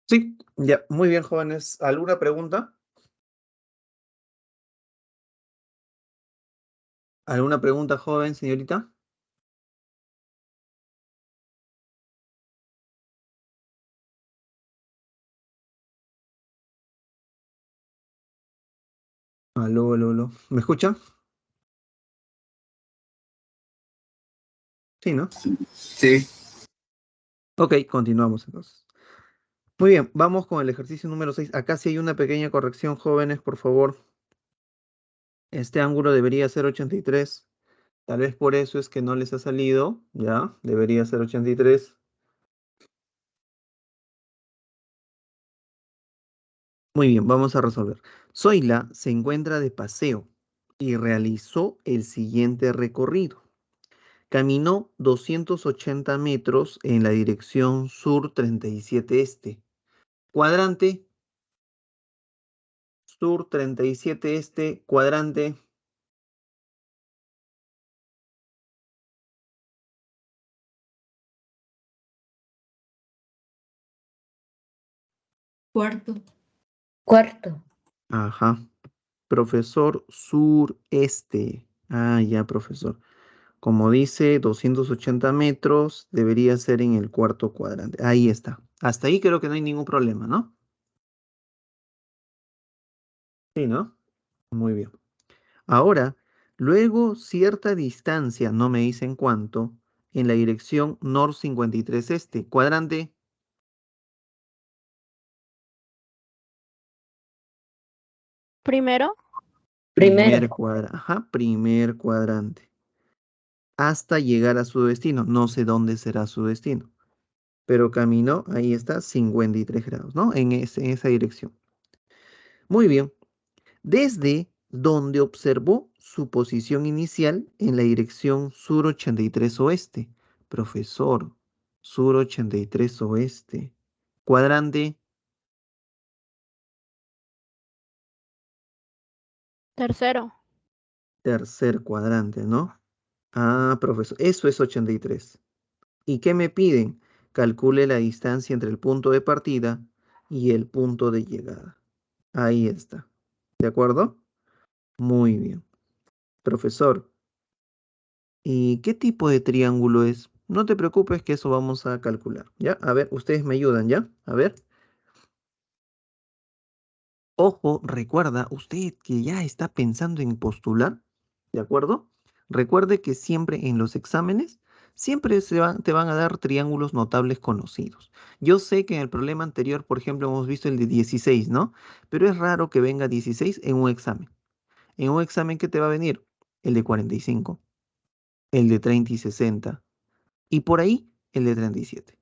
Sí, ya, muy bien, jóvenes. ¿Alguna pregunta? ¿Alguna pregunta, joven, señorita? Aló, aló, aló. ¿Me escuchan? Sí, ¿no? Sí. Ok, continuamos entonces. Muy bien, vamos con el ejercicio número 6. Acá sí hay una pequeña corrección, jóvenes, por favor. Este ángulo debería ser 83. Tal vez por eso es que no les ha salido, ¿ya? Debería ser 83. Muy bien, vamos a resolver. Zoila se encuentra de paseo y realizó el siguiente recorrido. Caminó 280 metros en la dirección sur 37 este. Cuadrante, sur 37 este, cuadrante. Cuarto. Cuarto. Ajá. Profesor, sureste. Ah, ya, profesor. Como dice, 280 metros debería ser en el cuarto cuadrante. Ahí está. Hasta ahí creo que no hay ningún problema, ¿no? Sí, ¿no? Muy bien. Ahora, luego cierta distancia, no me dicen cuánto, en la dirección NOR 53 este, cuadrante. Primero. Primero. Primer cuadrante. Hasta llegar a su destino. No sé dónde será su destino. Pero caminó, ahí está, 53 grados, ¿no? En esa dirección. Muy bien. Desde donde observó su posición inicial en la dirección sur 83 oeste. Profesor, sur 83 oeste. Cuadrante. Tercero. Tercer cuadrante, ¿no? Ah, profesor, eso es 83. ¿Y qué me piden? Calcule la distancia entre el punto de partida y el punto de llegada. Ahí está. ¿De acuerdo? Muy bien. Profesor, ¿y qué tipo de triángulo es? No te preocupes que eso vamos a calcular, ¿ya? A ver, ustedes me ayudan, ¿ya? A ver. Ojo, recuerda usted que ya está pensando en postular, ¿de acuerdo? Recuerde que siempre en los exámenes, siempre te van a dar triángulos notables conocidos. Yo sé que en el problema anterior, por ejemplo, hemos visto el de 16, ¿no? Pero es raro que venga 16 en un examen. En un examen, ¿qué te va a venir? El de 45, el de 30 y 60, y por ahí el de 37.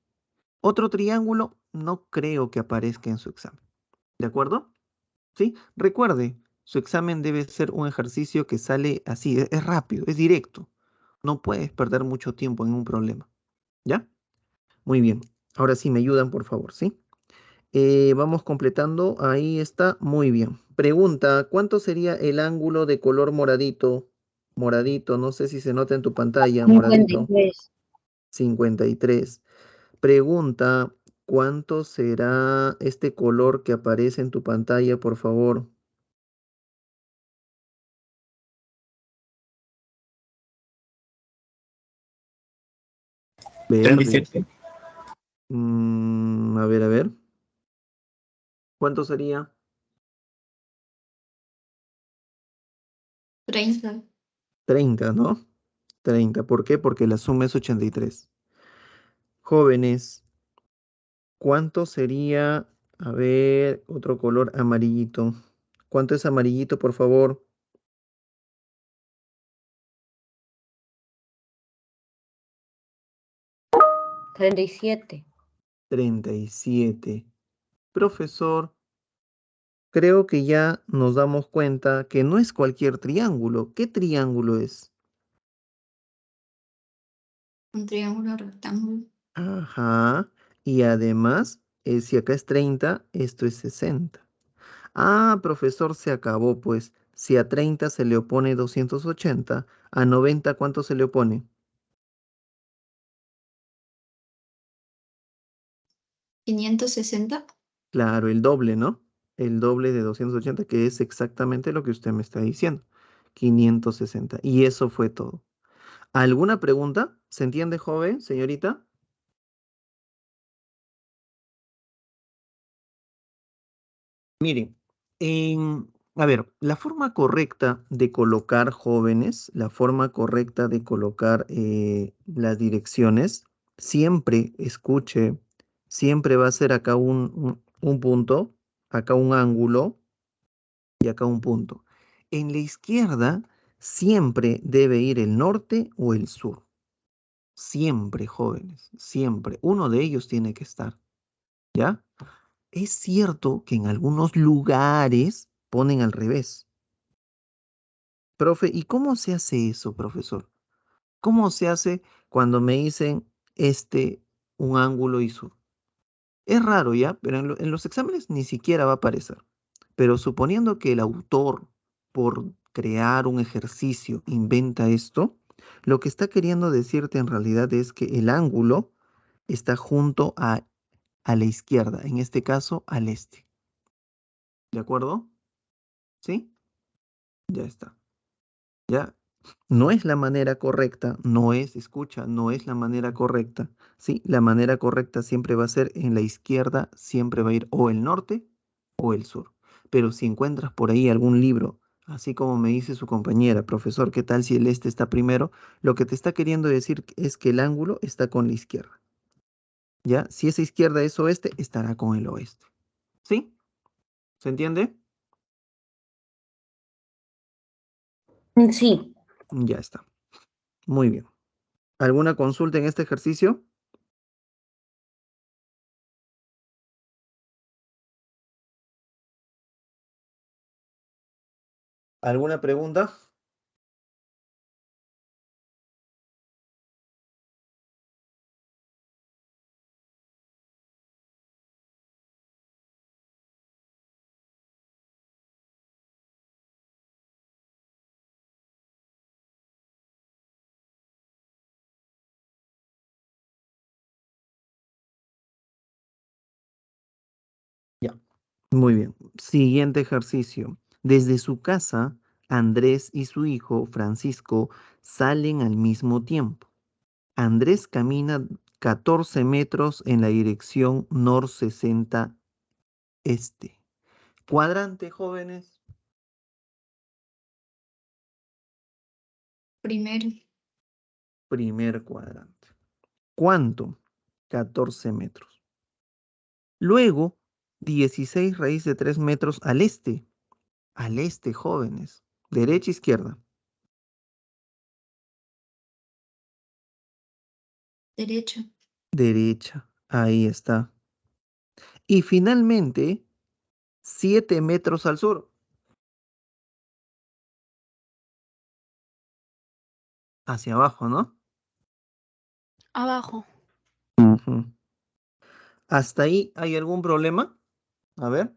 Otro triángulo no creo que aparezca en su examen, ¿de acuerdo? ¿Sí? Recuerde, su examen debe ser un ejercicio que sale así, es rápido, es directo. No puedes perder mucho tiempo en un problema. ¿Ya? Muy bien. Ahora sí, me ayudan, por favor, ¿sí? Vamos completando. Ahí está. Muy bien. Pregunta, ¿cuánto sería el ángulo de color moradito? Moradito, no sé si se nota en tu pantalla, moradito. 53. 53. Pregunta, ¿cuánto será este color que aparece en tu pantalla, por favor? Verde. 37. A ver, a ver. ¿Cuánto sería? 30. 30, ¿no? 30. ¿Por qué? Porque la suma es 83. Jóvenes, ¿cuánto sería? A ver, otro color amarillito. ¿Cuánto es amarillito, por favor? 37. 37. Profesor, creo que ya nos damos cuenta que no es cualquier triángulo. ¿Qué triángulo es? Un triángulo rectángulo. Ajá. Y además, si acá es 30, esto es 60. Ah, profesor, se acabó, pues. Si a 30 se le opone 280, a 90, ¿cuánto se le opone? 560. Claro, el doble, ¿no? El doble de 280, que es exactamente lo que usted me está diciendo. 560. Y eso fue todo. ¿Alguna pregunta? ¿Se entiende, joven, señorita? Miren, a ver, la forma correcta de colocar jóvenes, la forma correcta de colocar las direcciones, siempre escuche, siempre va a ser acá un punto, acá un ángulo y acá un punto. En la izquierda siempre debe ir el norte o el sur. Siempre, jóvenes, siempre. Uno de ellos tiene que estar, ¿ya? Es cierto que en algunos lugares ponen al revés. Profe, ¿y cómo se hace eso, profesor? ¿Cómo se hace cuando me dicen un ángulo y sur? Es raro ya, pero en los exámenes ni siquiera va a aparecer. Pero suponiendo que el autor, por crear un ejercicio, inventa esto, lo que está queriendo decirte en realidad es que el ángulo está junto a la izquierda, en este caso al este. ¿De acuerdo? ¿Sí? Ya está. ¿Ya? No es la manera correcta, no es, escucha, no es la manera correcta. Sí, la manera correcta siempre va a ser en la izquierda, siempre va a ir o el norte o el sur. Pero si encuentras por ahí algún libro, así como me dice su compañera, profesor, ¿qué tal si el este está primero? Lo que te está queriendo decir es que el ángulo está con la izquierda. ¿Ya? Si esa izquierda es oeste, estará con el oeste. ¿Sí? ¿Se entiende? Sí. Ya está. Muy bien. ¿Alguna consulta en este ejercicio? ¿Alguna pregunta? Ya. Muy bien. Siguiente ejercicio. Desde su casa, Andrés y su hijo, Francisco, salen al mismo tiempo. Andrés camina 14 metros en la dirección nor-60 este. Cuadrante, jóvenes. Primero. Primer cuadrante. ¿Cuánto? 14 metros. Luego, 16 raíz de 3 metros al este. Al este, jóvenes. Derecha, izquierda. Derecho. Derecha. Ahí está. Y finalmente, 7 metros al sur. Hacia abajo, ¿no? Abajo. Ujú. ¿Hasta ahí hay algún problema? A ver.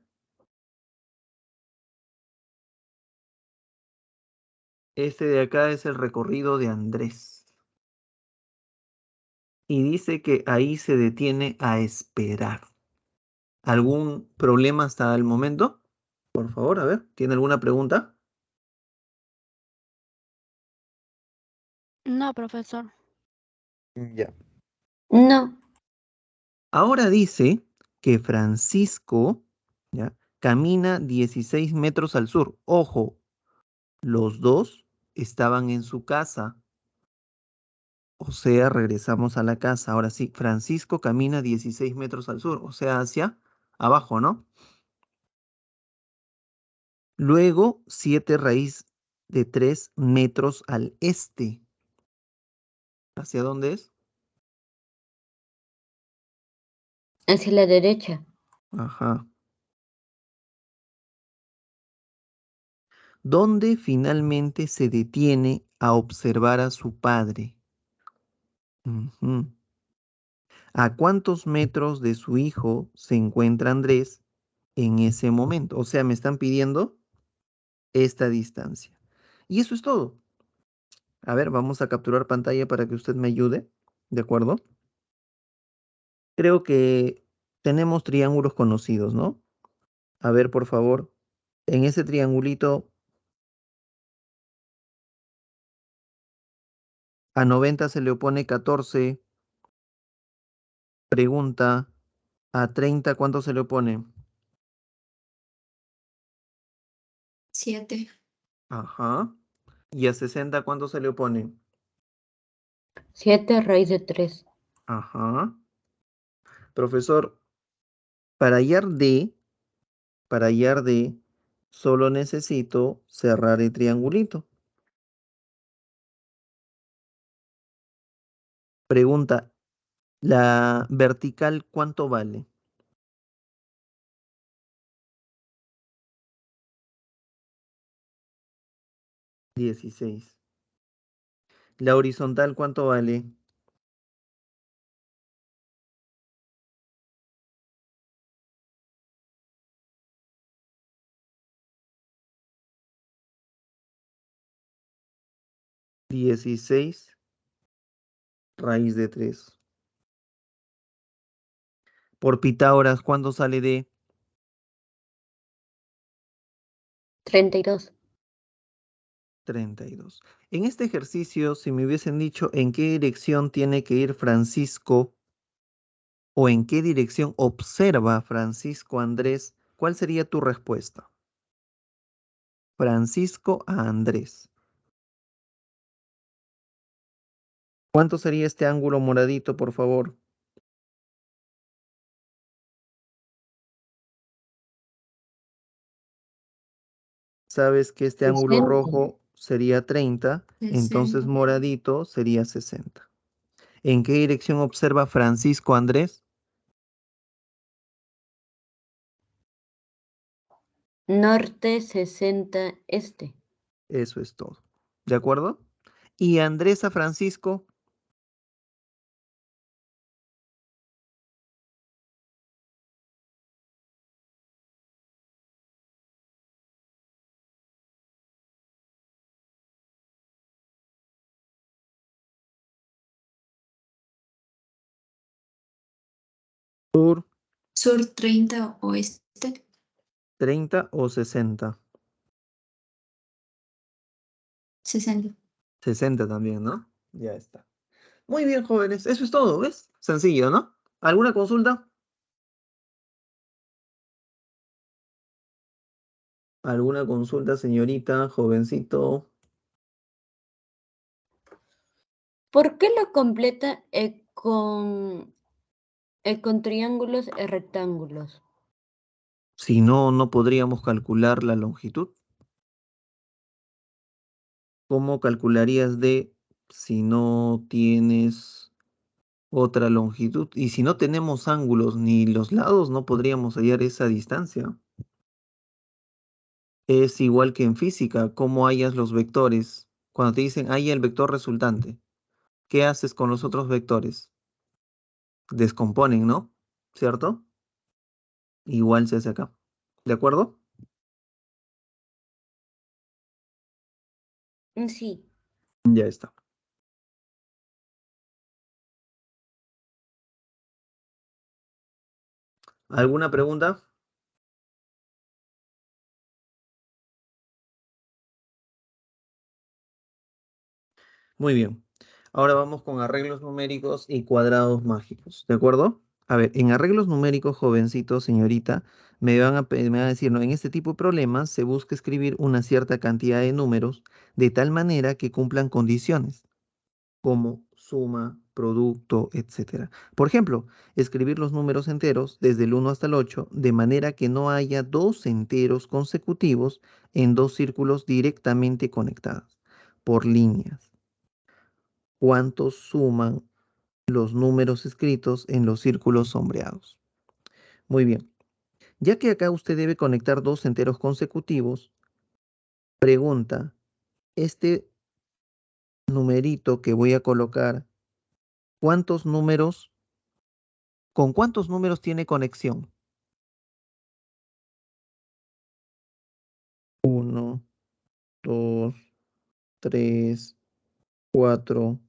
Este de acá es el recorrido de Andrés. Y dice que ahí se detiene a esperar. ¿Algún problema hasta el momento? Por favor, a ver, ¿tiene alguna pregunta? No, profesor. Ya. No. Ahora dice que Francisco, ¿ya? Camina 16 metros al sur. Ojo, los dos estaban en su casa. O sea, regresamos a la casa. Ahora sí, Francisco camina 16 metros al sur, o sea, hacia abajo, ¿no? Luego, 7 raíz de 3 metros al este. ¿Hacia dónde es? Hacia la derecha. Ajá. ¿Dónde finalmente se detiene a observar a su padre? Ujú. ¿A cuántos metros de su hijo se encuentra Andrés en ese momento? O sea, me están pidiendo esta distancia. Y eso es todo. A ver, vamos a capturar pantalla para que usted me ayude. ¿De acuerdo? Creo que tenemos triángulos conocidos, ¿no? A ver, por favor, en ese triangulito a 90 se le opone 14. Pregunta, a 30, ¿cuánto se le opone? 7. Ajá. ¿Y a 60 cuánto se le opone? 7 raíz de 3. Ajá. Profesor, para hallar D, solo necesito cerrar el triangulito. Pregunta, ¿la vertical cuánto vale? 16. ¿La horizontal cuánto vale? 16 raíz de 3. Por Pitágoras, ¿cuánto sale de 32. 32? En este ejercicio, si me hubiesen dicho en qué dirección tiene que ir Francisco o en qué dirección observa Francisco Andrés, ¿cuál sería tu respuesta? Francisco a Andrés. ¿Cuánto sería este ángulo moradito, por favor? Sabes que este ángulo 60. rojo sería 30, entonces 60. moradito sería 60. ¿En qué dirección observa Francisco Andrés? Norte 60 este. Eso es todo. ¿De acuerdo? Y Andrés a Francisco, sur, Sur 30, oeste 30 o 60. 60. 60 también, ¿no? Ya está. Muy bien, jóvenes. Eso es todo, ¿ves? Sencillo, ¿no? ¿Alguna consulta? ¿Alguna consulta, señorita, jovencito? ¿Por qué lo completa con triángulos y rectángulos? Si no, no podríamos calcular la longitud. ¿Cómo calcularías D si no tienes otra longitud? Y si no tenemos ángulos ni los lados, no podríamos hallar esa distancia. Es igual que en física, ¿cómo hallas los vectores? Cuando te dicen halla el vector resultante, ¿qué haces con los otros vectores? Descomponen, ¿no? ¿Cierto? Igual se hace acá. ¿De acuerdo? Sí. Ya está. ¿Alguna pregunta? Muy bien. Ahora vamos con arreglos numéricos y cuadrados mágicos. ¿De acuerdo? A ver, en arreglos numéricos, jovencito, señorita, me van a decir, no, en este tipo de problemas se busca escribir una cierta cantidad de números de tal manera que cumplan condiciones, como suma, producto, etcétera. Por ejemplo, escribir los números enteros desde el 1 hasta el 8 de manera que no haya dos enteros consecutivos en dos círculos directamente conectados por líneas. ¿Cuántos suman los números escritos en los círculos sombreados? Muy bien. Ya que acá usted debe conectar dos enteros consecutivos, pregunta, este numerito que voy a colocar, ¿cuántos números, con cuántos números tiene conexión? 1, 2, 3, 4,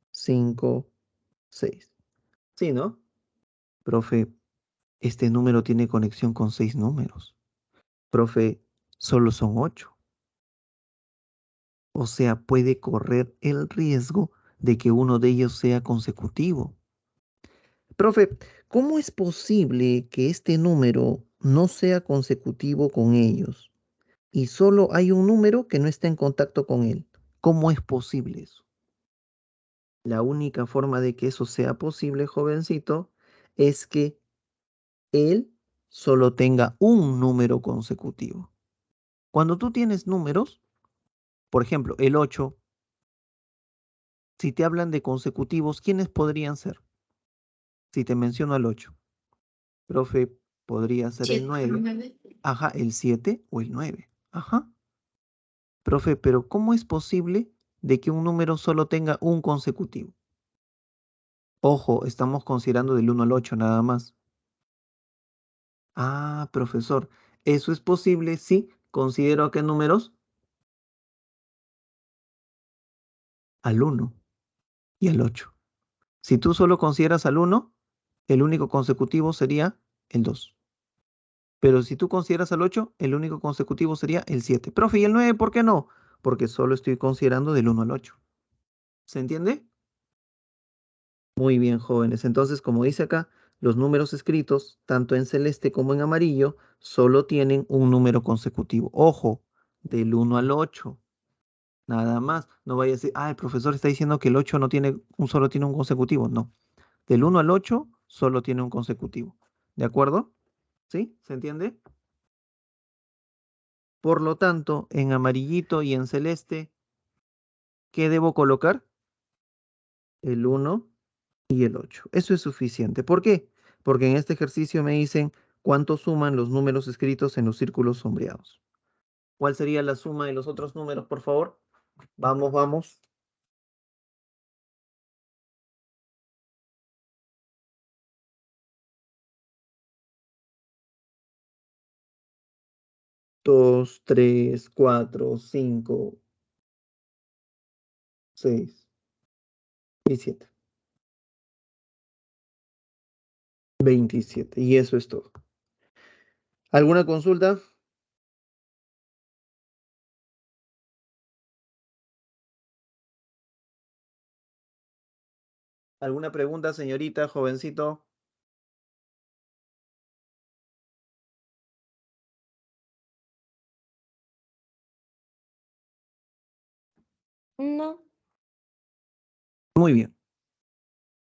5, 6. Sí, ¿no? Profe, Este número tiene conexión con 6 números. Profe, solo son 8. O sea, puede correr el riesgo de que uno de ellos sea consecutivo. Profe, ¿cómo es posible que este número no sea consecutivo con ellos y solo hay un número que no está en contacto con él? ¿Cómo es posible eso? La única forma de que eso sea posible, jovencito, es que él solo tenga un número consecutivo. Cuando tú tienes números, por ejemplo, el 8, si te hablan de consecutivos, ¿quiénes podrían ser? Si te menciono el 8, profe, podría ser el 7, 9, 9. ajá, el 7 o el 9, ajá. Profe, pero ¿cómo es posible de que un número solo tenga un consecutivo? Ojo, estamos considerando del 1 al 8 nada más. Ah, profesor, ¿eso es posible? Sí, considero a qué números, al 1 y al 8. Si tú solo consideras al 1, el único consecutivo sería el 2. Pero si tú consideras al 8, el único consecutivo sería el 7. Profe, ¿y el 9 por qué no? Porque solo estoy considerando del 1 al 8. ¿Se entiende? Muy bien, jóvenes. Entonces, como dice acá, los números escritos, tanto en celeste como en amarillo, solo tienen un número consecutivo. Ojo, del 1 al 8. Nada más. No vaya a decir, el profesor está diciendo que el 8 no tiene solo tiene un consecutivo. No. Del 1 al 8 solo tiene un consecutivo. ¿De acuerdo? ¿Sí? ¿Se entiende? Por lo tanto, en amarillito y en celeste, ¿qué debo colocar? El 1 y el 8. Eso es suficiente. ¿Por qué? Porque en este ejercicio me dicen cuánto suman los números escritos en los círculos sombreados. ¿Cuál sería la suma de los otros números, por favor? Vamos, vamos. 2, 3, 4, 5, 6 y 7. 27. Y eso es todo. ¿Alguna consulta? ¿Alguna pregunta, señorita, jovencito? No. Muy bien.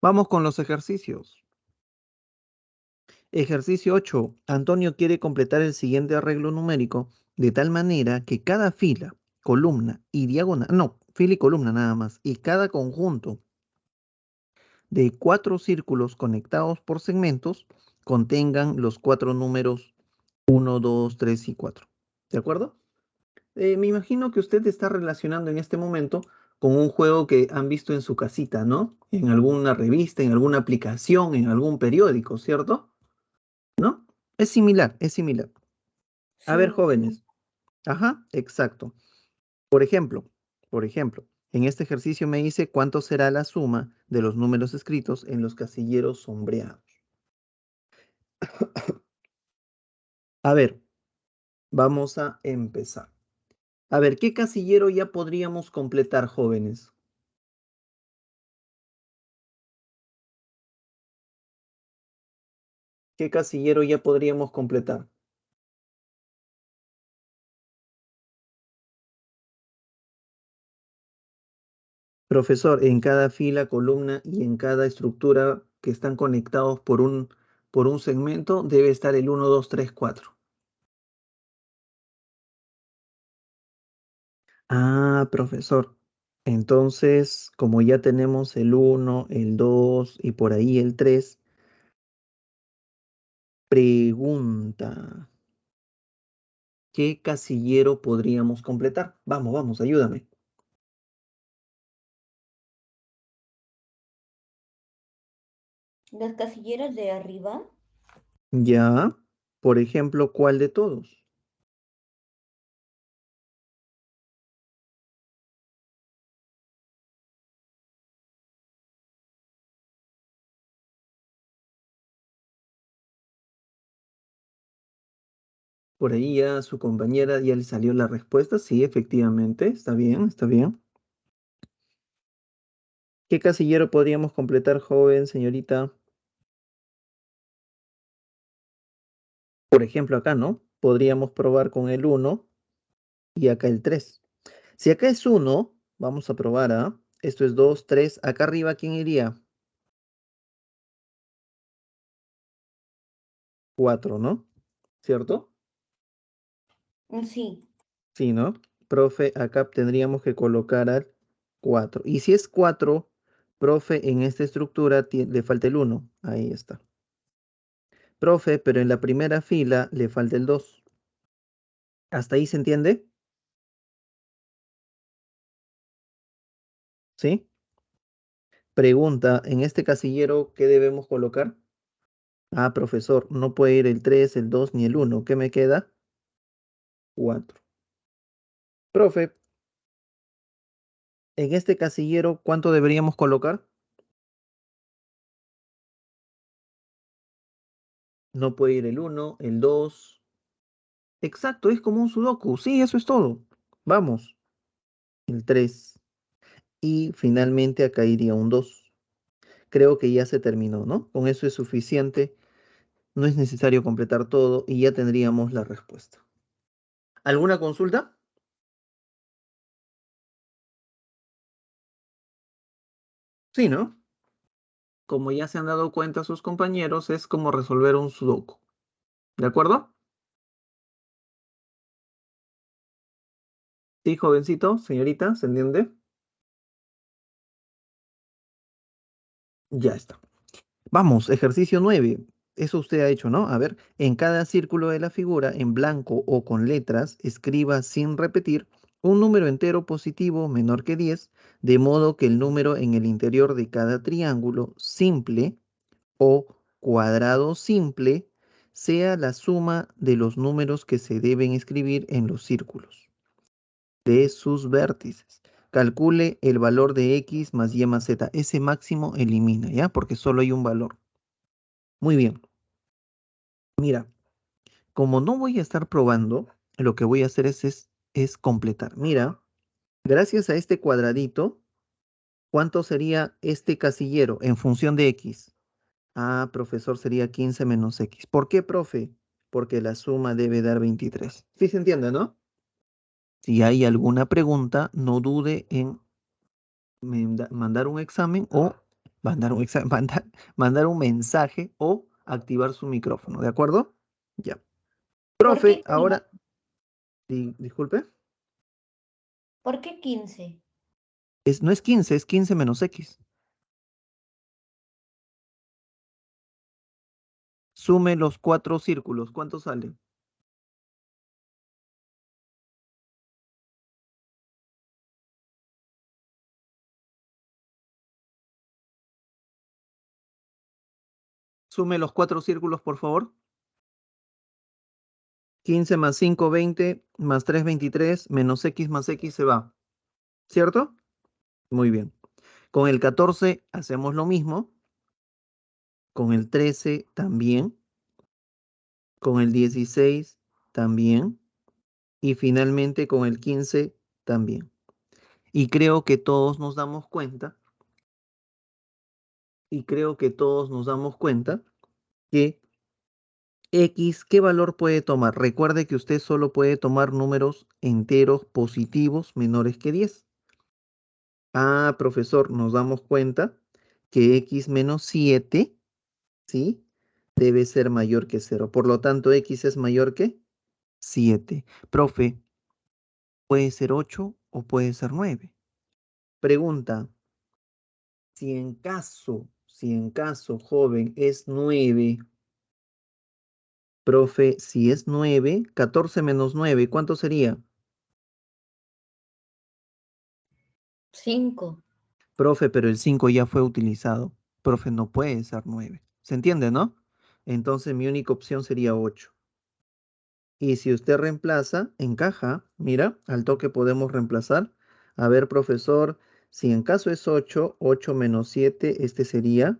Vamos con los ejercicios. Ejercicio 8. Antonio quiere completar el siguiente arreglo numérico de tal manera que cada fila, columna y diagonal, no, fila y columna nada más, y cada conjunto de 4 círculos conectados por segmentos contengan los 4 números 1, 2, 3 y 4. ¿De acuerdo? Me imagino que usted está relacionando en este momento con un juego que han visto en su casita, ¿no? En alguna revista, en alguna aplicación, en algún periódico, ¿cierto? ¿No? Es similar, es similar. A ver, Sí. jóvenes. Ajá, exacto. Por ejemplo, por ejemplo, en este ejercicio me dice cuánto será la suma de los números escritos en los casilleros sombreados. A ver, vamos a empezar. A ver, ¿qué casillero ya podríamos completar, jóvenes? ¿Qué casillero ya podríamos completar? Profesor, en cada fila, columna y en cada estructura que están conectados por un segmento debe estar el 1, 2, 3, 4. Ah, profesor. Entonces, como ya tenemos el 1, el 2 y por ahí el 3, pregunta, ¿qué casillero podríamos completar? Vamos, vamos, ayúdame. Las casilleras de arriba. Ya, por ejemplo, ¿cuál de todos? Por ahí ya su compañera ya le salió la respuesta. Sí, efectivamente, está bien, está bien. ¿Qué casillero podríamos completar, joven, señorita? Por ejemplo, acá, ¿no? Podríamos probar con el 1 y acá el 3. Si acá es 1, vamos a probar, ¿ah? Esto es 2, 3. Acá arriba, ¿quién iría? 4, ¿no? ¿Cierto? Sí. Sí, ¿no? Profe, acá tendríamos que colocar al 4. Y si es 4, profe, en esta estructura le falta el 1. Ahí está. Profe, pero en la primera fila le falta el 2. ¿Hasta ahí se entiende? ¿Sí? Pregunta, en este casillero, ¿qué debemos colocar? Ah, profesor, no puede ir el 3, el 2 ni el 1. ¿Qué me queda? 4. Profe, en este casillero, ¿cuánto deberíamos colocar? No puede ir el 1, el 2. Exacto, es como un sudoku. Sí, eso es todo. Vamos. El 3. Y finalmente acá iría un 2. Creo que ya se terminó, ¿no? Con eso es suficiente. No es necesario completar todo y ya tendríamos la respuesta. ¿Alguna consulta? Sí, ¿no? Como ya se han dado cuenta sus compañeros, es como resolver un sudoku. ¿De acuerdo? Sí, jovencito, señorita, ¿se entiende? Ya está. Vamos, ejercicio 9. Eso usted ha hecho, ¿no? A ver, en cada círculo de la figura, en blanco o con letras, escriba sin repetir un número entero positivo menor que 10, de modo que el número en el interior de cada triángulo simple o cuadrado simple sea la suma de los números que se deben escribir en los círculos de sus vértices. Calcule el valor de x más y más z. Ese máximo elimina, ¿ya? Porque solo hay un valor. Muy bien. Mira, como no voy a estar probando, lo que voy a hacer es completar. Mira, gracias a este cuadradito, ¿cuánto sería este casillero en función de x? Ah, profesor, sería 15 menos x. ¿Por qué, profe? Porque la suma debe dar 23. Sí se entiende, ¿no? Si hay alguna pregunta, no dude en mandar un examen o mandar un mensaje o activar su micrófono, ¿de acuerdo? Ya. ¿Por Profe, qué 15? ahora, disculpe, ¿Por qué 15? no es 15, es 15 menos x. Sume los 4 círculos, ¿cuánto sale? Sume los 4 círculos, por favor. 15 más 5, 20, más 3, 23, menos x más x se va. ¿Cierto? Muy bien. Con el 14 hacemos lo mismo. Con el 13 también. Con el 16 también. Y finalmente con el 15 también. Y creo que todos nos damos cuenta. Que x, ¿qué valor puede tomar? Recuerde que usted solo puede tomar números enteros positivos menores que 10. Ah, profesor, nos damos cuenta que x menos 7, ¿sí? Debe ser mayor que 0. Por lo tanto, x es mayor que 7. Profe, ¿puede ser 8 o puede ser 9? Pregunta, si en caso, joven, es 9, profe, si es 9, 14 menos 9, ¿cuánto sería? 5. Profe, pero el 5 ya fue utilizado. Profe, no puede ser 9. ¿Se entiende, no? Entonces mi única opción sería 8. Y si usted reemplaza, encaja. Mira, al toque podemos reemplazar. A ver, profesor, si en caso es 8, 8 menos 7, este sería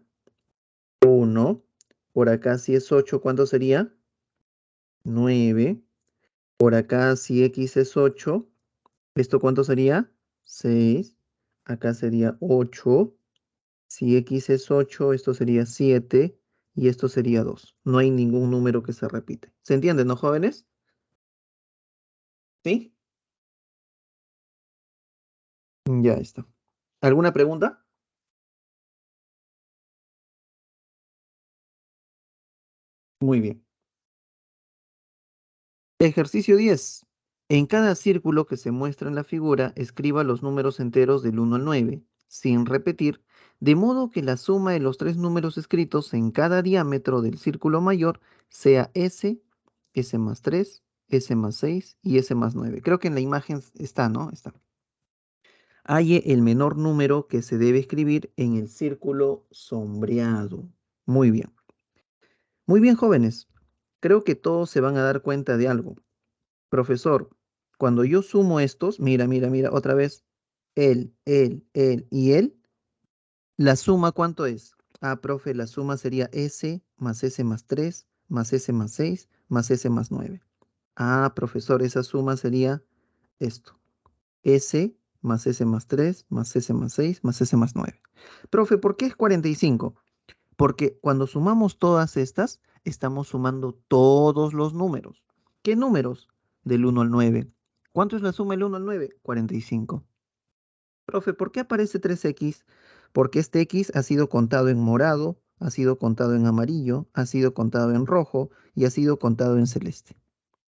1. Por acá si es 8, ¿cuánto sería? 9. Por acá, si x es 8, ¿esto cuánto sería? 6. Acá sería 8. Si x es 8, esto sería 7 y esto sería 2. No hay ningún número que se repite. ¿Se entiende, no, jóvenes? ¿Sí? Ya está. ¿Alguna pregunta? Muy bien. Ejercicio 10. En cada círculo que se muestra en la figura, escriba los números enteros del 1 al 9, sin repetir, de modo que la suma de los tres números escritos en cada diámetro del círculo mayor sea S, S más 3, S más 6 y S más 9. Creo que en la imagen está, ¿no? Está. Halle el menor número que se debe escribir en el círculo sombreado. Muy bien. Muy bien, jóvenes. Creo que todos se van a dar cuenta de algo. Profesor, cuando yo sumo estos, mira, mira, mira, otra vez, él y él, ¿la suma cuánto es? Ah, profe, la suma sería S más 3, más S más 6, más S más 9. Ah, profesor, esa suma sería esto. S más S más 3, más S más 6, más S más 9. Profe, ¿por qué es 45? Porque cuando sumamos todas estas, estamos sumando todos los números. ¿Qué números? Del 1 al 9. ¿Cuánto es la suma del 1 al 9? 45. Profe, ¿por qué aparece 3x? Porque este x ha sido contado en morado, ha sido contado en amarillo, ha sido contado en rojo y ha sido contado en celeste.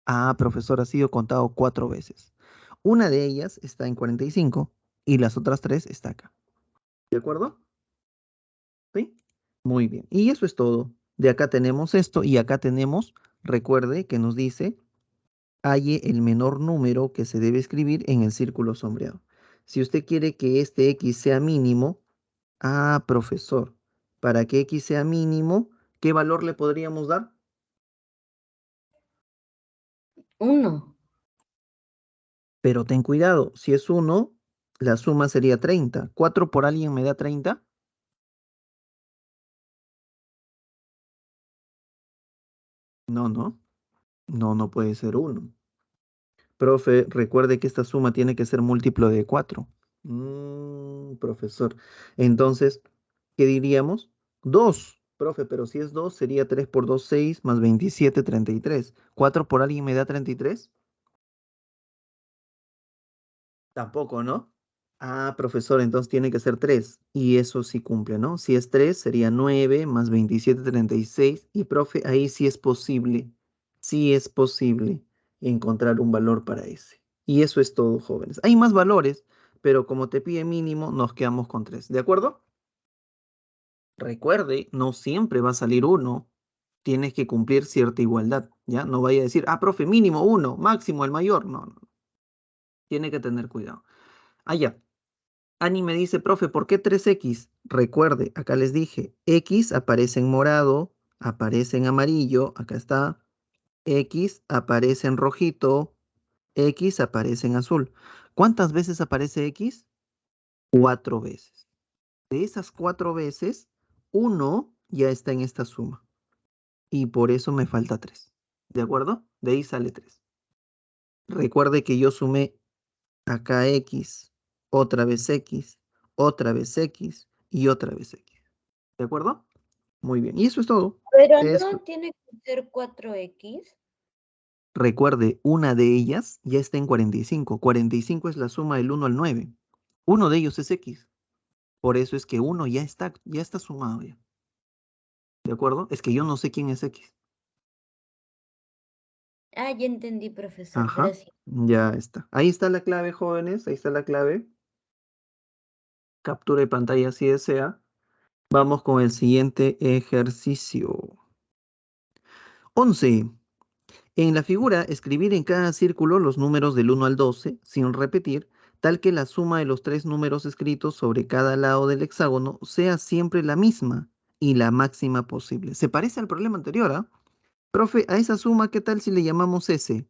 Ah, profesor, ha sido contado 4 veces. Una de ellas está en 45 y las otras 3 está acá. ¿De acuerdo? ¿Sí? Muy bien. Y eso es todo. De acá tenemos esto y acá tenemos, recuerde que nos dice, halle el menor número que se debe escribir en el círculo sombreado. Si usted quiere que este x sea mínimo, profesor, para que x sea mínimo, ¿qué valor le podríamos dar? 1. Pero ten cuidado, si es 1, la suma sería 30. ¿4 por alguien me da 30? No, no. No, no puede ser 1. Profe, recuerde que esta suma tiene que ser múltiplo de 4. Profesor. Entonces, ¿qué diríamos? 2. Profe, pero si es 2, sería 3 por 2, 6, más 27, 33. ¿4 por alguien me da 33? Tampoco, ¿no? Profesor, entonces tiene que ser 3. Y eso sí cumple, ¿no? Si es 3, sería 9 más 27, 36. Y profe, ahí sí es posible. Sí es posible encontrar un valor para ese. Y eso es todo, jóvenes. Hay más valores, pero como te pide mínimo, nos quedamos con 3. ¿De acuerdo? Recuerde, no siempre va a salir 1. Tienes que cumplir cierta igualdad, ¿ya? No vaya a decir, profe, mínimo 1, máximo el mayor. No, no. Tiene que tener cuidado. Ya. Ani me dice, profe, ¿por qué 3x? Recuerde, acá les dije, x aparece en morado, aparece en amarillo, acá está, x aparece en rojito, x aparece en azul. ¿Cuántas veces aparece x? 4 veces. De esas 4 veces, 1 ya está en esta suma. Y por eso me falta 3. ¿De acuerdo? De ahí sale 3. Recuerde que yo sumé acá x, otra vez x, otra vez x y otra vez x. ¿De acuerdo? Muy bien. Y eso es todo. Pero Es, no tiene que ser 4x. recuerde, una de ellas ya está en 45. 45 es la suma del 1 al 9. Uno de ellos es x. Por eso es que uno ya está sumado ya. ¿De acuerdo? Es que yo no sé quién es x. Ya entendí, profesor. Ajá. Gracias. Ya está. Ahí está la clave, jóvenes. Ahí está la clave. Captura de pantalla si desea. Vamos con el siguiente ejercicio. 11. En la figura, escribir en cada círculo los números del 1 al 12, sin repetir, tal que la suma de los tres números escritos sobre cada lado del hexágono sea siempre la misma y la máxima posible. Se parece al problema anterior, ¿ah? Profe, a esa suma, ¿qué tal si le llamamos S?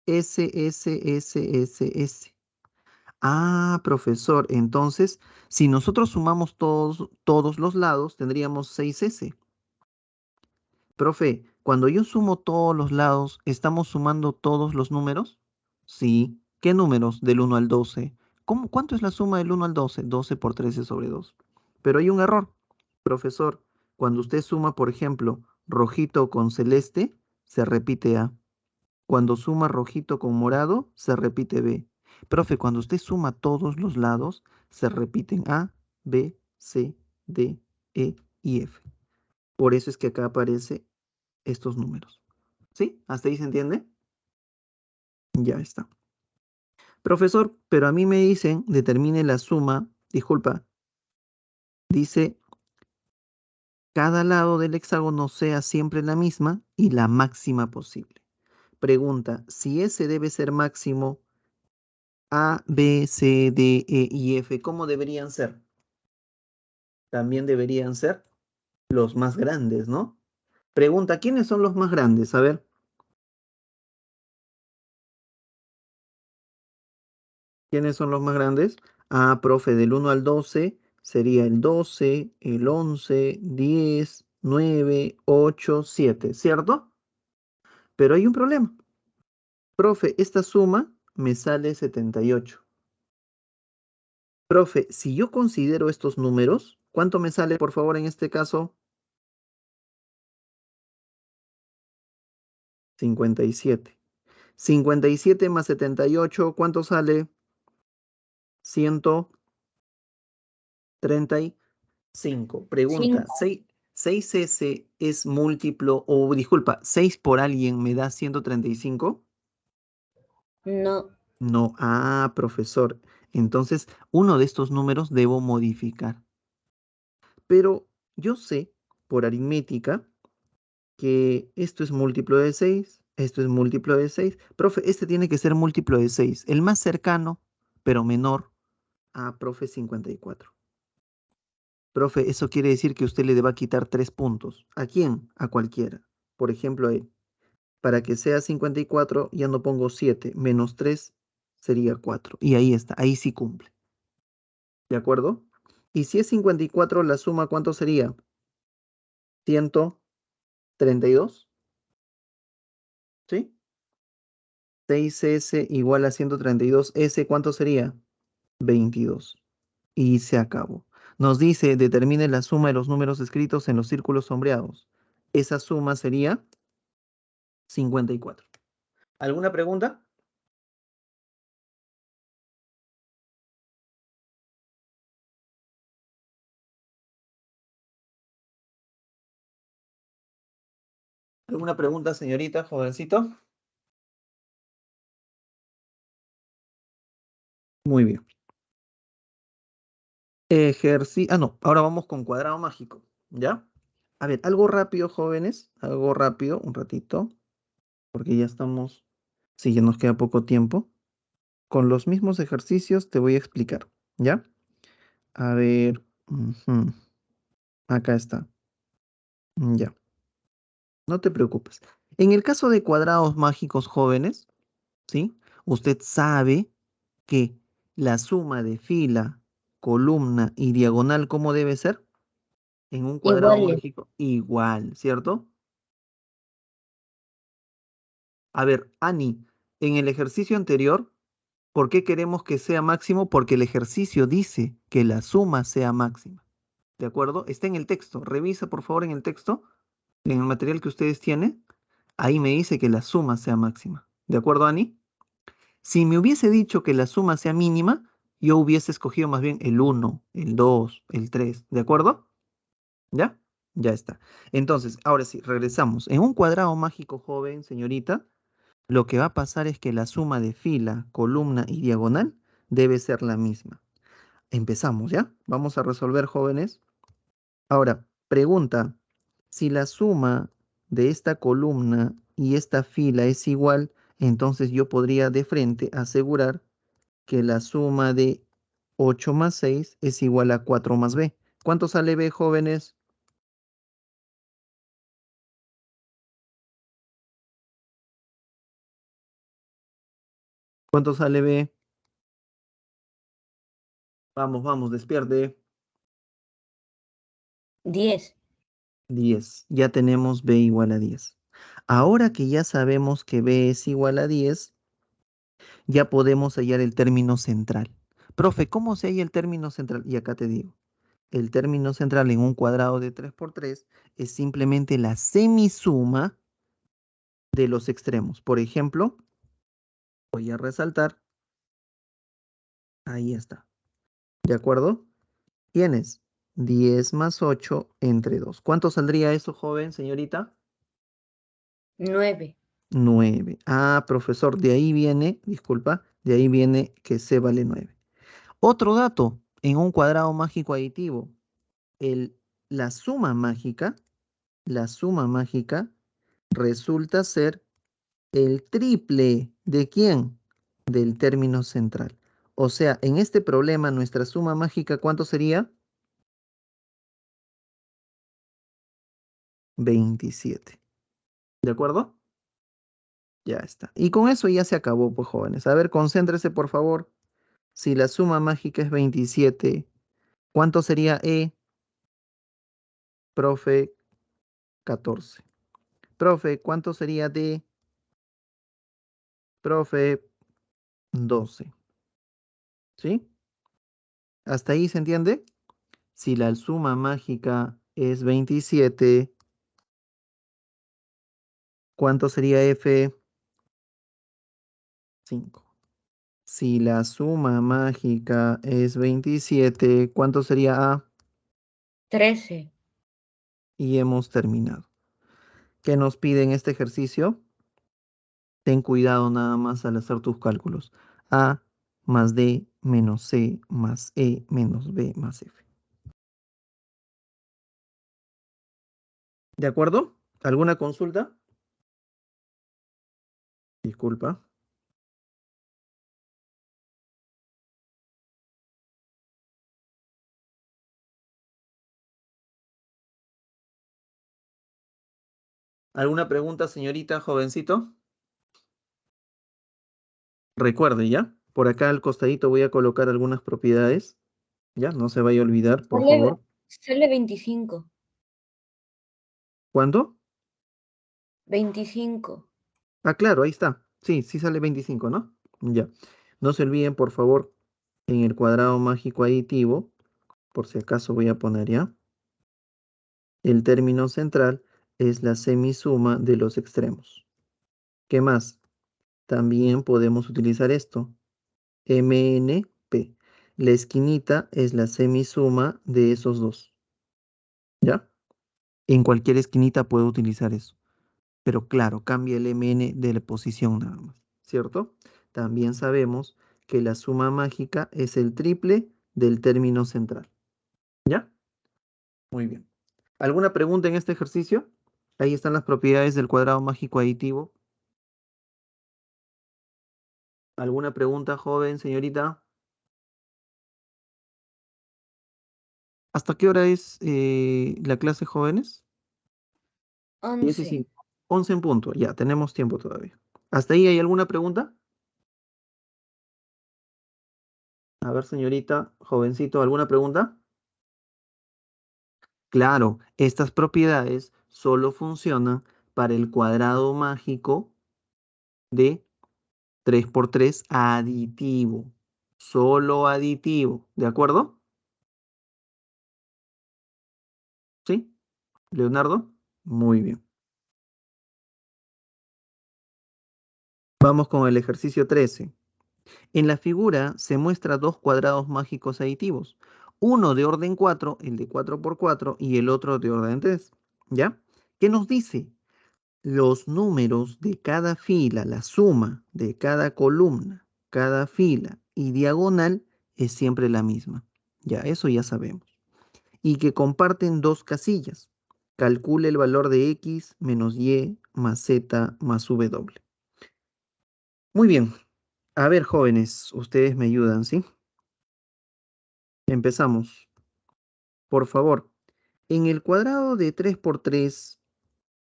S, S, S, S, S. Profesor, entonces, si nosotros sumamos todos los lados, tendríamos 6S. Profe, Cuando yo sumo todos los lados, ¿estamos sumando todos los números? Sí. ¿Qué números del 1 al 12? ¿Cuánto es la suma del 1 al 12? 12 por 13 sobre 2. Pero hay un error, profesor. Cuando usted suma, por ejemplo, rojito con celeste, se repite A. Cuando suma rojito con morado, se repite B. Profe, cuando usted suma todos los lados, se repiten A, B, C, D, E y F. Por eso es que acá aparecen estos números. ¿Sí? ¿Hasta ahí se entiende? Ya está. Profesor, pero a mí me dicen, determine la suma, disculpa, dice, cada lado del hexágono sea siempre la misma y la máxima posible. Pregunta, si ese debe ser máximo, A, B, C, D, E y F, ¿cómo deberían ser? También deberían ser los más grandes, ¿no? Pregunta, ¿quiénes son los más grandes? A ver. ¿Quiénes son los más grandes? Ah, profe, del 1 al 12 sería el 12, el 11, 10, 9, 8, 7, ¿cierto? Pero hay un problema. Profe, esta suma me sale 78. Profe, si yo considero estos números, ¿cuánto me sale, por favor, en este caso? 57. 57 más 78, ¿cuánto sale? 135. Pregunta, 5. 6S es múltiplo, o disculpa, 6 por alguien me da 135. No. No, profesor. Entonces, uno de estos números debo modificar. Pero yo sé, por aritmética, que esto es múltiplo de 6, esto es múltiplo de 6. Profe, este tiene que ser múltiplo de 6. El más cercano, pero menor, profe, 54. Profe, eso quiere decir que usted le va a quitar 3 puntos. ¿A quién? A cualquiera. Por ejemplo, a él. Para que sea 54, ya no pongo 7, menos 3 sería 4. Y ahí está, ahí sí cumple. ¿De acuerdo? Y si es 54, la suma, ¿cuánto sería? 132. ¿Sí? 6S igual a 132. ¿S cuánto sería? 22. Y se acabó. Nos dice, determine la suma de los números escritos en los círculos sombreados. Esa suma sería 54. ¿Alguna pregunta? ¿Alguna pregunta, señorita, jovencito? Muy bien. No, ahora vamos con cuadrado mágico, ¿ya? A ver, algo rápido, jóvenes, algo rápido, un ratito, porque ya estamos, sí, ya nos queda poco tiempo. Con los mismos ejercicios te voy a explicar, ¿ya? A ver, acá está, ya, no te preocupes. En el caso de cuadrados mágicos jóvenes, ¿sí? Usted sabe que la suma de fila, columna y diagonal, ¿cómo debe ser? En un cuadrado Iguales. mágico igual, ¿cierto? A ver, Ani, en el ejercicio anterior, ¿por qué queremos que sea máximo? Porque el ejercicio dice que la suma sea máxima. ¿De acuerdo? Está en el texto. Revisa, por favor, en el texto, en el material que ustedes tienen. Ahí me dice que la suma sea máxima. ¿De acuerdo, Ani? Si me hubiese dicho que la suma sea mínima, yo hubiese escogido más bien el 1, el 2, el 3. ¿De acuerdo? ¿Ya? Ya está. Entonces, ahora sí, regresamos. En un cuadrado mágico joven, señorita, lo que va a pasar es que la suma de fila, columna y diagonal debe ser la misma. Empezamos, ¿ya? Vamos a resolver, jóvenes. Ahora, pregunta, si la suma de esta columna y esta fila es igual, entonces yo podría de frente asegurar que la suma de 8 más 6 es igual a 4 más b. ¿Cuánto sale b, jóvenes? ¿Cuánto sale b? Vamos, vamos, despierte. 10. 10. Ya tenemos b igual a 10. Ahora que ya sabemos que b es igual a 10, ya podemos hallar el término central. Profe, ¿cómo se halla el término central? Y acá te digo. El término central en un cuadrado de 3 por 3 es simplemente la semisuma de los extremos. Por ejemplo, voy a resaltar. Ahí está. ¿De acuerdo? Tienes 10 más 8 entre 2. ¿Cuánto saldría eso, joven, señorita? 9. 9. Ah, profesor, de ahí viene, disculpa, de ahí viene que C vale 9. Otro dato, en un cuadrado mágico aditivo, el, la suma mágica, la suma mágica resulta ser el triple ¿de quién? Del término central. O sea, en este problema, nuestra suma mágica, ¿cuánto sería? 27. ¿De acuerdo? Ya está. Y con eso ya se acabó, pues jóvenes. A ver, concéntrese, por favor. Si la suma mágica es 27, ¿cuánto sería E? Profe, 14. Profe, ¿cuánto sería D? Profe, 12. ¿Sí? ¿Hasta ahí se entiende? Si la suma mágica es 27, ¿cuánto sería F? 5. Si la suma mágica es 27, ¿cuánto sería A? 13. Y hemos terminado. ¿Qué nos pide en este ejercicio? Ten cuidado nada más al hacer tus cálculos. A más D menos C más E menos B más F. ¿De acuerdo? ¿Alguna consulta? Disculpa. ¿Alguna pregunta, señorita, jovencito? Recuerde, ¿ya? Por acá al costadito voy a colocar algunas propiedades. ¿Ya? No se vaya a olvidar, por favor. Sale 25. ¿Cuánto? 25. Ah, claro, ahí está. Sí, sí sale 25, ¿no? Ya. No se olviden, por favor, en el cuadrado mágico aditivo, por si acaso voy a poner ya, el término central es la semisuma de los extremos. ¿Qué más? También podemos utilizar esto, MNP. La esquinita es la semisuma de esos dos. ¿Ya? En cualquier esquinita puedo utilizar eso. Pero claro, cambia el MN de la posición nada más, ¿cierto? También sabemos que la suma mágica es el triple del término central. ¿Ya? Muy bien. ¿Alguna pregunta en este ejercicio? Ahí están las propiedades del cuadrado mágico aditivo. ¿Alguna pregunta, joven, señorita? ¿Hasta qué hora es la clase, jóvenes? 10 y 11. 5. 11 en punto. Ya, tenemos tiempo todavía. ¿Hasta ahí hay alguna pregunta? A ver, señorita, jovencito, ¿alguna pregunta? Claro, estas propiedades solo funcionan para el cuadrado mágico de 3 por 3 aditivo. Solo aditivo. ¿De acuerdo? ¿Sí? Leonardo. Muy bien. Vamos con el ejercicio 13. En la figura se muestra dos cuadrados mágicos aditivos. Uno de orden 4, el de 4 por 4, y el otro de orden 3. ¿Ya? ¿Qué nos dice? Los números de cada fila, la suma de cada columna, cada fila y diagonal es siempre la misma. Ya, eso ya sabemos. Y que comparten dos casillas. Calcule el valor de x menos y más z más w. Muy bien. A ver, jóvenes, ustedes me ayudan, ¿sí? Empezamos. Por favor, en el cuadrado de 3 por 3,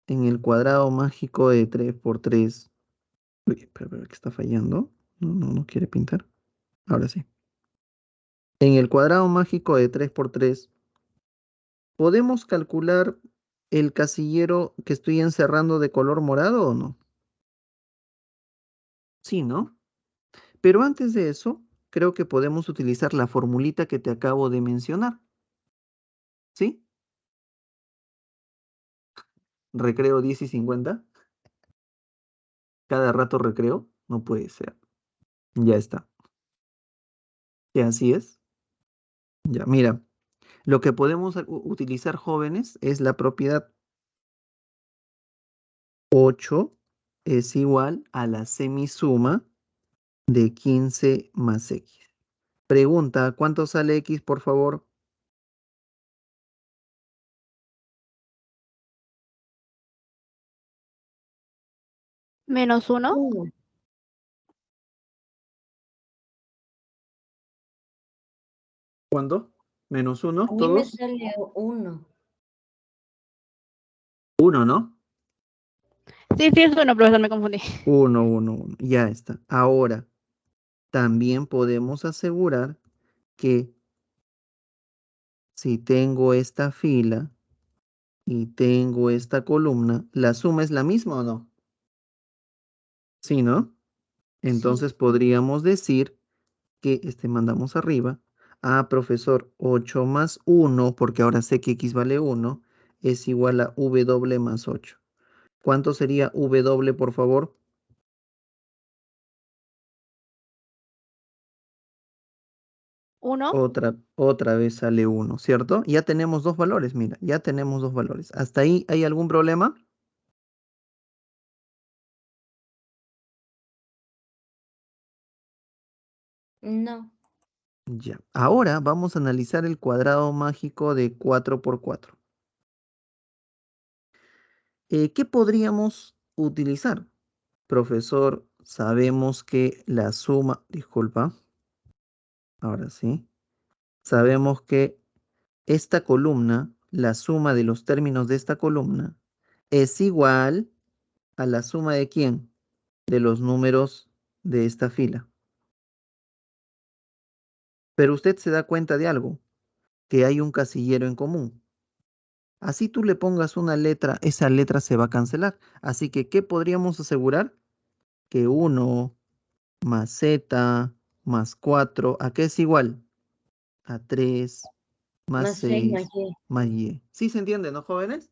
en el cuadrado mágico de 3 por 3. Uy, espera, que está fallando. No quiere pintar. Ahora sí. En el cuadrado mágico de 3 por 3, podemos calcular el casillero que estoy encerrando de color morado o no? Sí, ¿no? Pero antes de eso, creo que podemos utilizar la formulita que te acabo de mencionar. ¿Sí? Recreo 10:50. Cada rato recreo. No puede ser. Ya está. Y así es. Ya, mira. Lo que podemos utilizar, jóvenes, es la propiedad 8 es igual a la semisuma de 15 más x. Pregunta, ¿cuánto sale x, por favor? -1. 1. ¿Cuánto? ¿Menos 1? A mí me ¿Todos? sale 1. 1, ¿no? Sí, es 1, profesor, me confundí. 1, 1, 1. Ya está. Ahora, también podemos asegurar que si tengo esta fila y tengo esta columna, ¿la suma es la misma o no? Sí, ¿no? Sí. Entonces podríamos decir que mandamos arriba. Profesor, 8 más 1, porque ahora sé que x vale 1, es igual a w más 8. ¿Cuánto sería w, por favor? 1. Otra vez sale 1, ¿cierto? Ya tenemos dos valores, mira, ya tenemos dos valores. ¿Hasta ahí hay algún problema? No. Ya. Ahora vamos a analizar el cuadrado mágico de 4 por 4. ¿Qué podríamos utilizar? Profesor, sabemos que la suma, disculpa, ahora sí, sabemos que esta columna, la suma de los términos de esta columna, es igual a la suma de ¿quién? De los números de esta fila. Pero usted se da cuenta de algo, que hay un casillero en común. Así tú le pongas una letra, esa letra se va a cancelar. Así que, ¿qué podríamos asegurar? Que 1 más z más 4, ¿a qué es igual? A 3 más Más 6 más 6 y. más y. ¿Sí se entiende, no, jóvenes?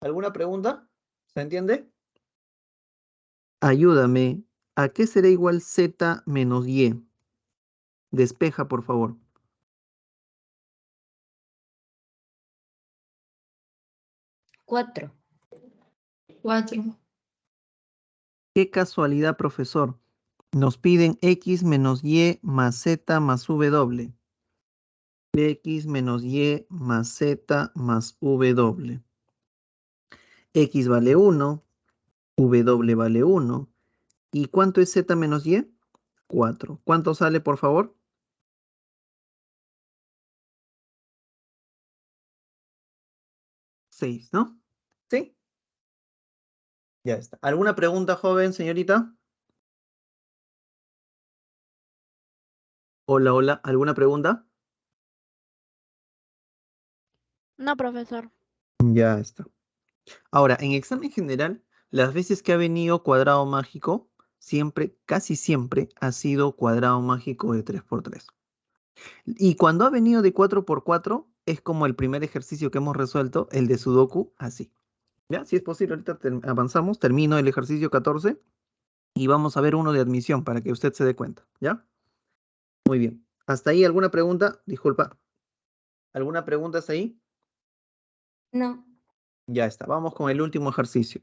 ¿Alguna pregunta? ¿Se entiende? Ayúdame. ¿A qué será igual z menos y? Despeja, por favor. 4. 4. Qué casualidad, profesor. Nos piden x menos y más z más w. X menos y más z más w. X vale 1, w vale 1. ¿Y cuánto es z menos y? 4. ¿Cuánto sale, por favor? 6, ¿no? ¿Sí? Ya está. ¿Alguna pregunta, joven, señorita? Hola, hola. ¿Alguna pregunta? No, profesor. Ya está. Ahora, en examen general, las veces que ha venido cuadrado mágico, siempre, casi siempre, ha sido cuadrado mágico de 3 por 3. Y cuando ha venido de 4 por 4, es como el primer ejercicio que hemos resuelto, el de Sudoku, así. ¿Ya? Si es posible, ahorita avanzamos, termino el ejercicio 14 y vamos a ver uno de admisión para que usted se dé cuenta. ¿Ya? Muy bien. ¿Hasta ahí alguna pregunta? Disculpa. ¿Alguna pregunta hasta ahí? No. Ya está. Vamos con el último ejercicio.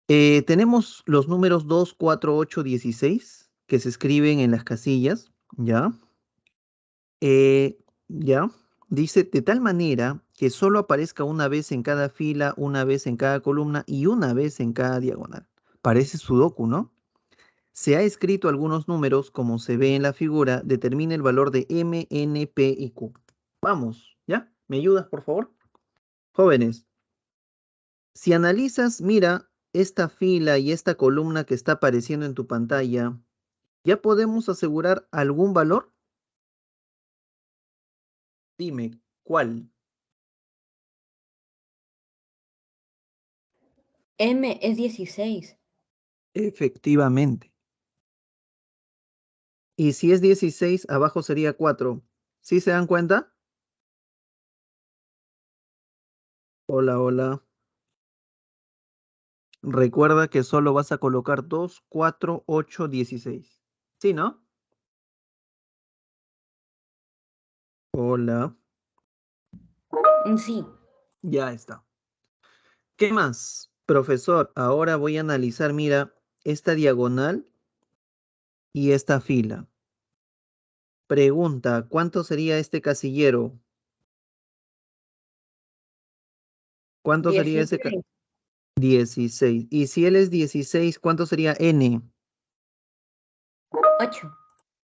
Tenemos los números 2, 4, 8, 16 que se escriben en las casillas. ¿Ya? Ya. Dice de tal manera que solo aparezca una vez en cada fila, una vez en cada columna y una vez en cada diagonal. Parece Sudoku, ¿no? Se ha escrito algunos números, como se ve en la figura, determina el valor de M, N, P y Q. Vamos, ¿ya? ¿Me ayudas, por favor? Jóvenes, si analizas, mira esta fila y esta columna que está apareciendo en tu pantalla, ¿ya podemos asegurar algún valor? Dime, ¿cuál? M es 16. Efectivamente. Y si es 16, abajo sería 4. ¿Sí se dan cuenta? Hola, hola. Recuerda que solo vas a colocar 2, 4, 8, 16. ¿Sí, no? Hola. Sí. Ya está. ¿Qué más? Profesor, ahora voy a analizar, mira, esta diagonal y esta fila. Pregunta, ¿cuánto sería este casillero? ¿Cuánto sería ese 16. 16? Y si él es 16, ¿cuánto sería n? 8.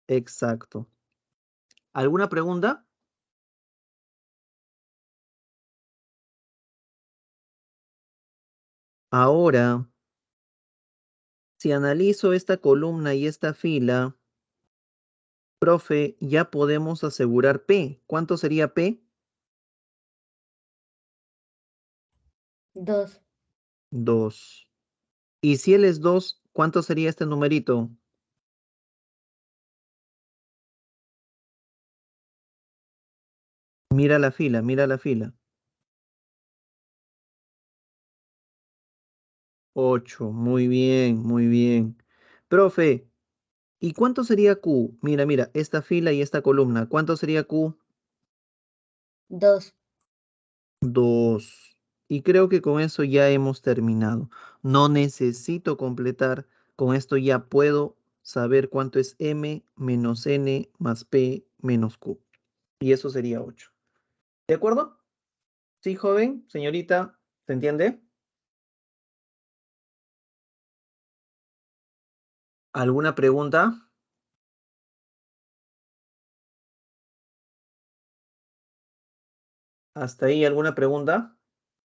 Exacto. ¿Alguna pregunta? Ahora, si analizo esta columna y esta fila, profe, ya podemos asegurar P. ¿Cuánto sería P? 2. 2. Y si él es 2, ¿cuánto sería este numerito? Mira la fila, mira la fila. 8. Muy bien, muy bien. Profe, ¿y cuánto sería Q? Mira, mira, esta fila y esta columna. ¿Cuánto sería Q? 2. 2. Y creo que con eso ya hemos terminado. No necesito completar. Con esto ya puedo saber cuánto es M menos N más P menos Q. Y eso sería 8. ¿De acuerdo? Sí, joven, señorita, ¿se entiende? ¿Alguna pregunta? ¿Hasta ahí alguna pregunta?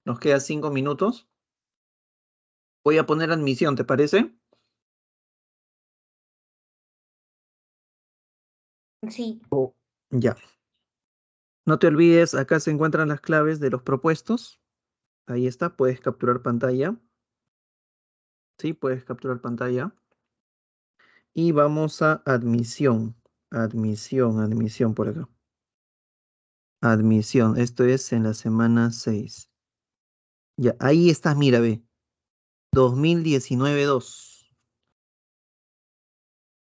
Nos quedan 5 minutos. Voy a poner admisión, ¿te parece? Sí. Ya. No te olvides, acá se encuentran las claves de los propuestos. Ahí está, puedes capturar pantalla. Sí, puedes capturar pantalla. Y vamos a admisión. Admisión por acá. Admisión, esto es en la semana 6. Ya, ahí está, mira, ve. 2019-2.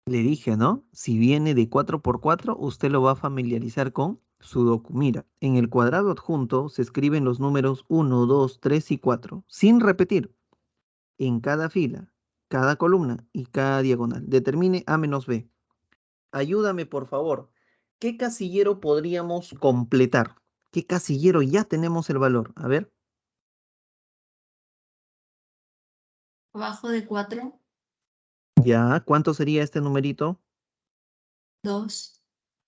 Le dije, ¿no? Si viene de 4×4, usted lo va a familiarizar con Sudoku. Mira, en el cuadrado adjunto se escriben los números 1, 2, 3 y 4, sin repetir, en cada fila, cada columna y cada diagonal. Determine A menos B. Ayúdame, por favor. ¿Qué casillero podríamos completar? ¿Qué casillero ya tenemos el valor? A ver. Abajo de 4, Ya, ¿cuánto sería este numerito? 2.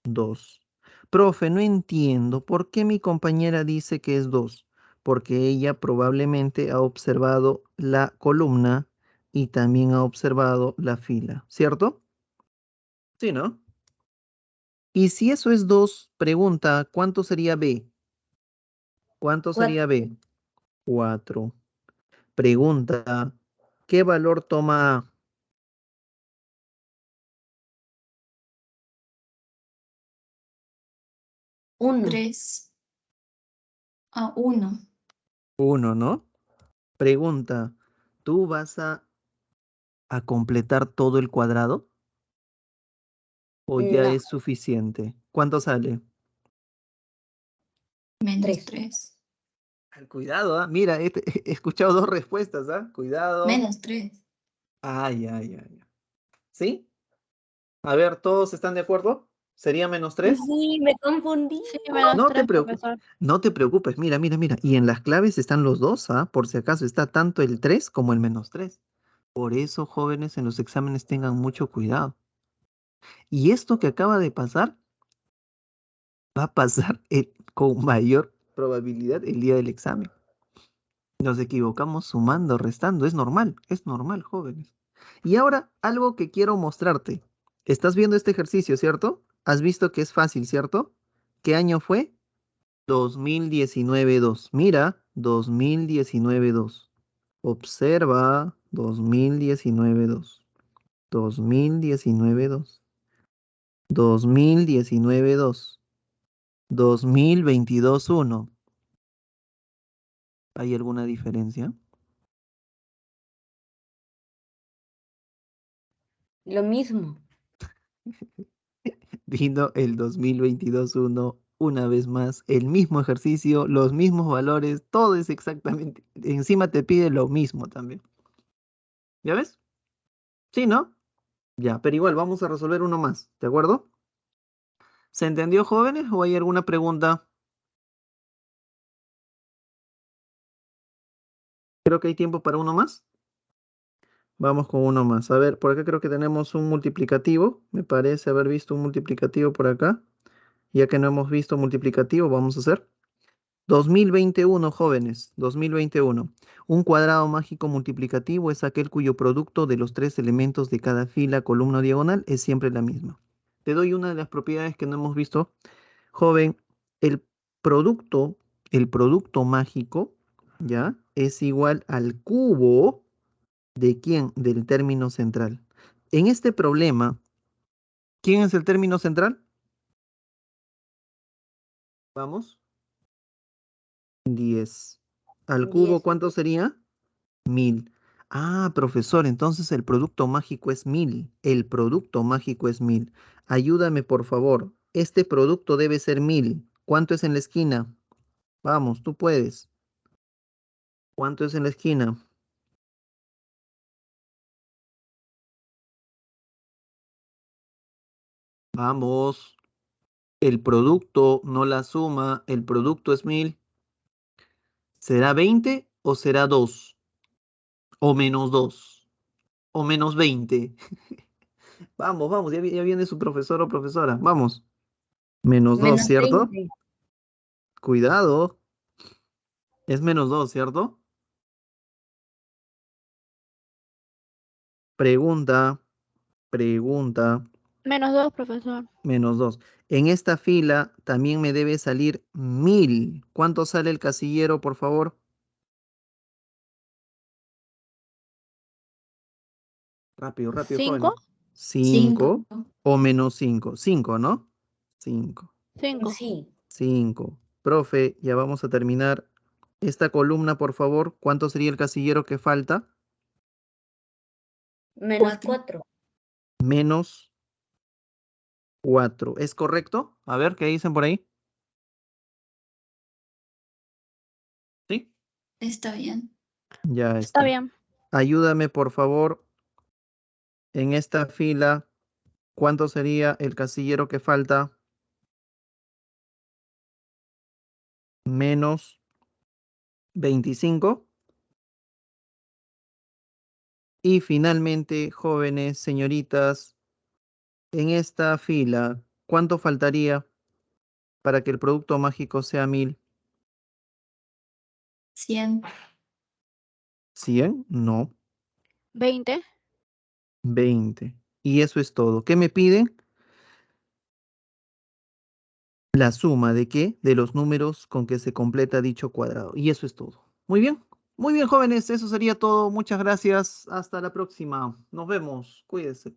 2. Profe, no entiendo por qué mi compañera dice que es 2. Porque ella probablemente ha observado la columna y también ha observado la fila, ¿cierto? Sí, ¿no? Y si eso es 2, pregunta, ¿cuánto sería B? ¿Cuánto 4. sería B? 4. Pregunta, ¿qué valor toma A? 1. 3. A 1. 1, ¿no? Pregunta, ¿tú vas a completar todo el cuadrado o ya No. es suficiente? ¿Cuánto sale? Menos 3. 3. Cuidado, ¿ah? Mira, he escuchado dos respuestas, ¿ah? Cuidado. Menos 3. Ay, ay, ay. ¿Sí? A ver, ¿todos están de acuerdo? ¿Sería menos 3? Sí, me confundí. Sí, menos No te 3, preocupes. profesor. No te preocupes. Mira, mira, mira. Y en las claves están los dos, ¿ah? Por si acaso está tanto el 3 como el menos 3. Por eso, jóvenes, en los exámenes tengan mucho cuidado. Y esto que acaba de pasar va a pasar con mayor probabilidad el día del examen. Nos equivocamos sumando, restando. es normal, jóvenes. Y ahora, algo que quiero mostrarte. Estás viendo este ejercicio, ¿cierto? Has visto que es fácil, ¿cierto? ¿Qué año fue? 2019-2. Mira, 2019-2. Observa 2019-2. 2019-2. 2019-2. 2022-1. ¿Hay alguna diferencia? Lo mismo. Vino el 2022-1 una vez más, el mismo ejercicio, los mismos valores, todo es exactamente. Encima te pide lo mismo también. ¿Ya ves? Sí, ¿no? Ya, pero igual vamos a resolver uno más, ¿de acuerdo? ¿Se entendió, jóvenes, o hay alguna pregunta? Creo que hay tiempo para uno más. Vamos con uno más. A ver, por acá creo que tenemos un multiplicativo. Me parece haber visto un multiplicativo por acá. Ya que no hemos visto multiplicativo, vamos a hacer 2021, jóvenes. 2021. Un cuadrado mágico multiplicativo es aquel cuyo producto de los tres elementos de cada fila, columna o diagonal es siempre la misma. Te doy una de las propiedades que no hemos visto. Joven, el producto, el producto mágico, ¿ya? Es igual al cubo de quién? Del término central. En este problema, ¿quién es el término central? Vamos. 10. ¿Al cubo 10. cuánto sería? 1000. Ah, profesor, entonces el producto mágico es 1000. El producto mágico es 1000. Ayúdame, por favor. Este producto debe ser 1000. ¿Cuánto es en la esquina? Vamos, tú puedes. ¿Cuánto es en la esquina? Vamos. El producto, no la suma. El producto es 1000. ¿Será 20 o será 2? ¿O menos 2? ¿O menos 20? Vamos, vamos, ya viene su profesor o profesora. Vamos. Menos 2, Menos ¿cierto? 20. Cuidado. Es menos 2, ¿cierto? Pregunta, pregunta, -2, profesor. menos 2. En esta fila también me debe salir 1000. ¿Cuánto sale el casillero, por favor? Rápido, rápido, 5, jóvenes. 5 5. o menos 5. 5, ¿no? 5. 5. Sí. 5. Profe, ya vamos a terminar esta columna, por favor. ¿Cuánto sería el casillero que falta? Menos 4. 4. Menos 4. ¿Es correcto? A ver, ¿qué dicen por ahí? ¿Sí? Está bien. Ya Está está. bien. Ayúdame, por favor, en esta fila. ¿Cuánto sería el casillero que falta? Menos 25. Y finalmente, jóvenes, señoritas, en esta fila, ¿cuánto faltaría para que el producto mágico sea 1000? 100. ¿100? No, 20. 20. Y eso es todo. ¿Qué me piden? La suma de qué? De los números con que se completa dicho cuadrado. Y eso es todo. Muy bien. Muy bien, jóvenes. Eso sería todo. Muchas gracias. Hasta la próxima. Nos vemos. Cuídense.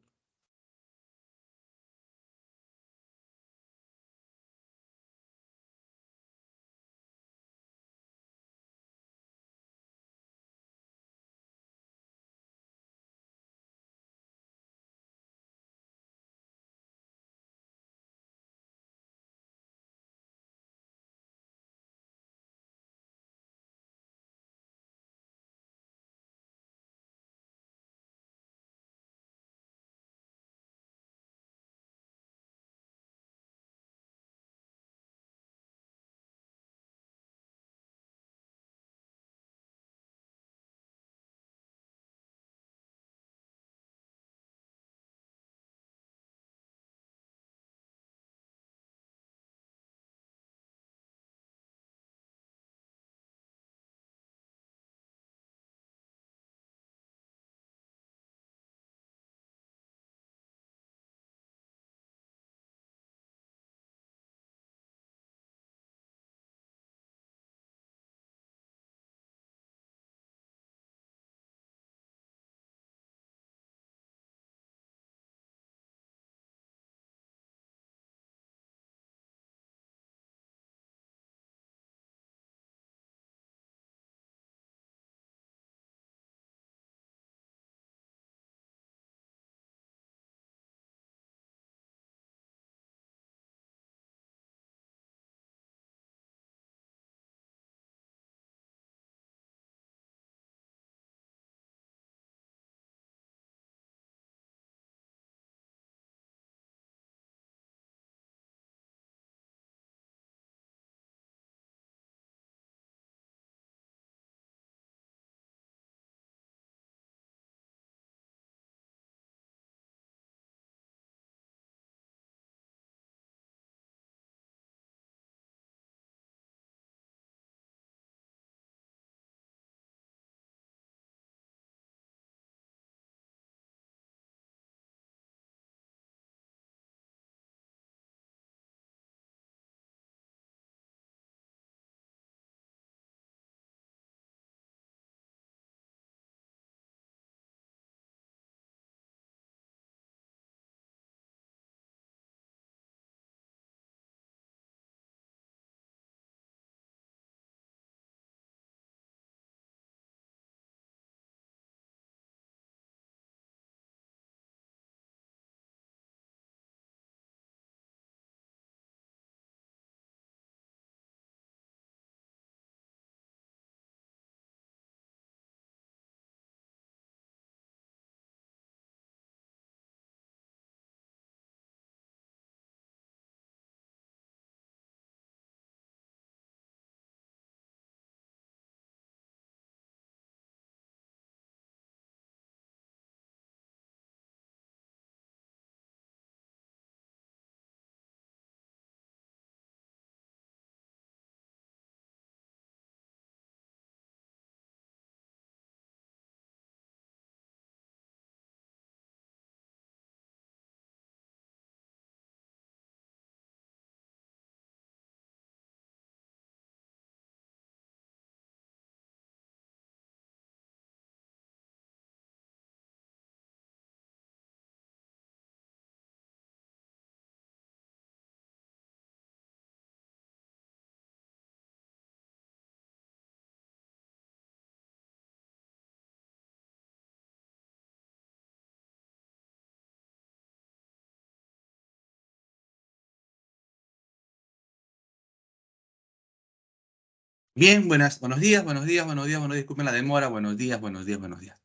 Bien, buenos días, disculpen la demora, buenos días.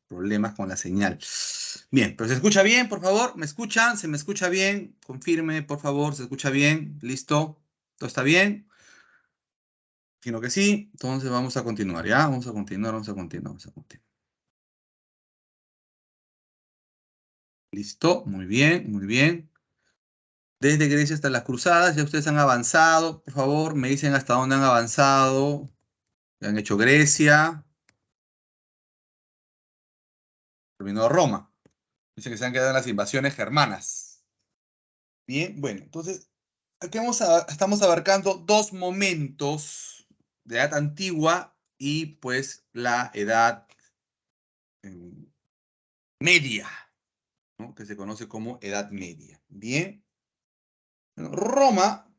Problemas con la señal. Bien, pero ¿se escucha bien, por favor? ¿Me escuchan? ¿Se me escucha bien? Confirme, por favor, ¿se escucha bien? ¿Listo? ¿Todo está bien? Sino que sí, entonces vamos a continuar, ¿ya? Vamos a continuar. ¿Listo? Muy bien. Desde Grecia hasta las Cruzadas, ya ustedes han avanzado, por favor, me dicen hasta dónde han avanzado. Han hecho Grecia, terminó Roma. Dicen que se han quedado en las invasiones germanas. Bien, bueno, entonces, aquí estamos abarcando dos momentos de edad antigua y pues la edad eh, media, ¿no? Que se conoce como edad media. Bien. Bueno, Roma,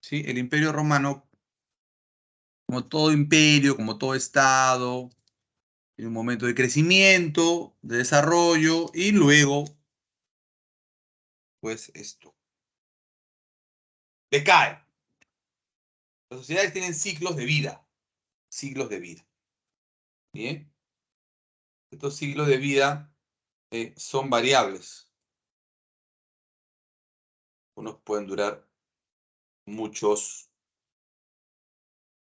¿sí? El Imperio Romano, como todo imperio, como todo estado, en un momento de crecimiento, de desarrollo y luego, pues esto, decae. Las sociedades tienen ciclos de vida, ¿bien? Estos ciclos de vida son variables. Unos pueden durar muchos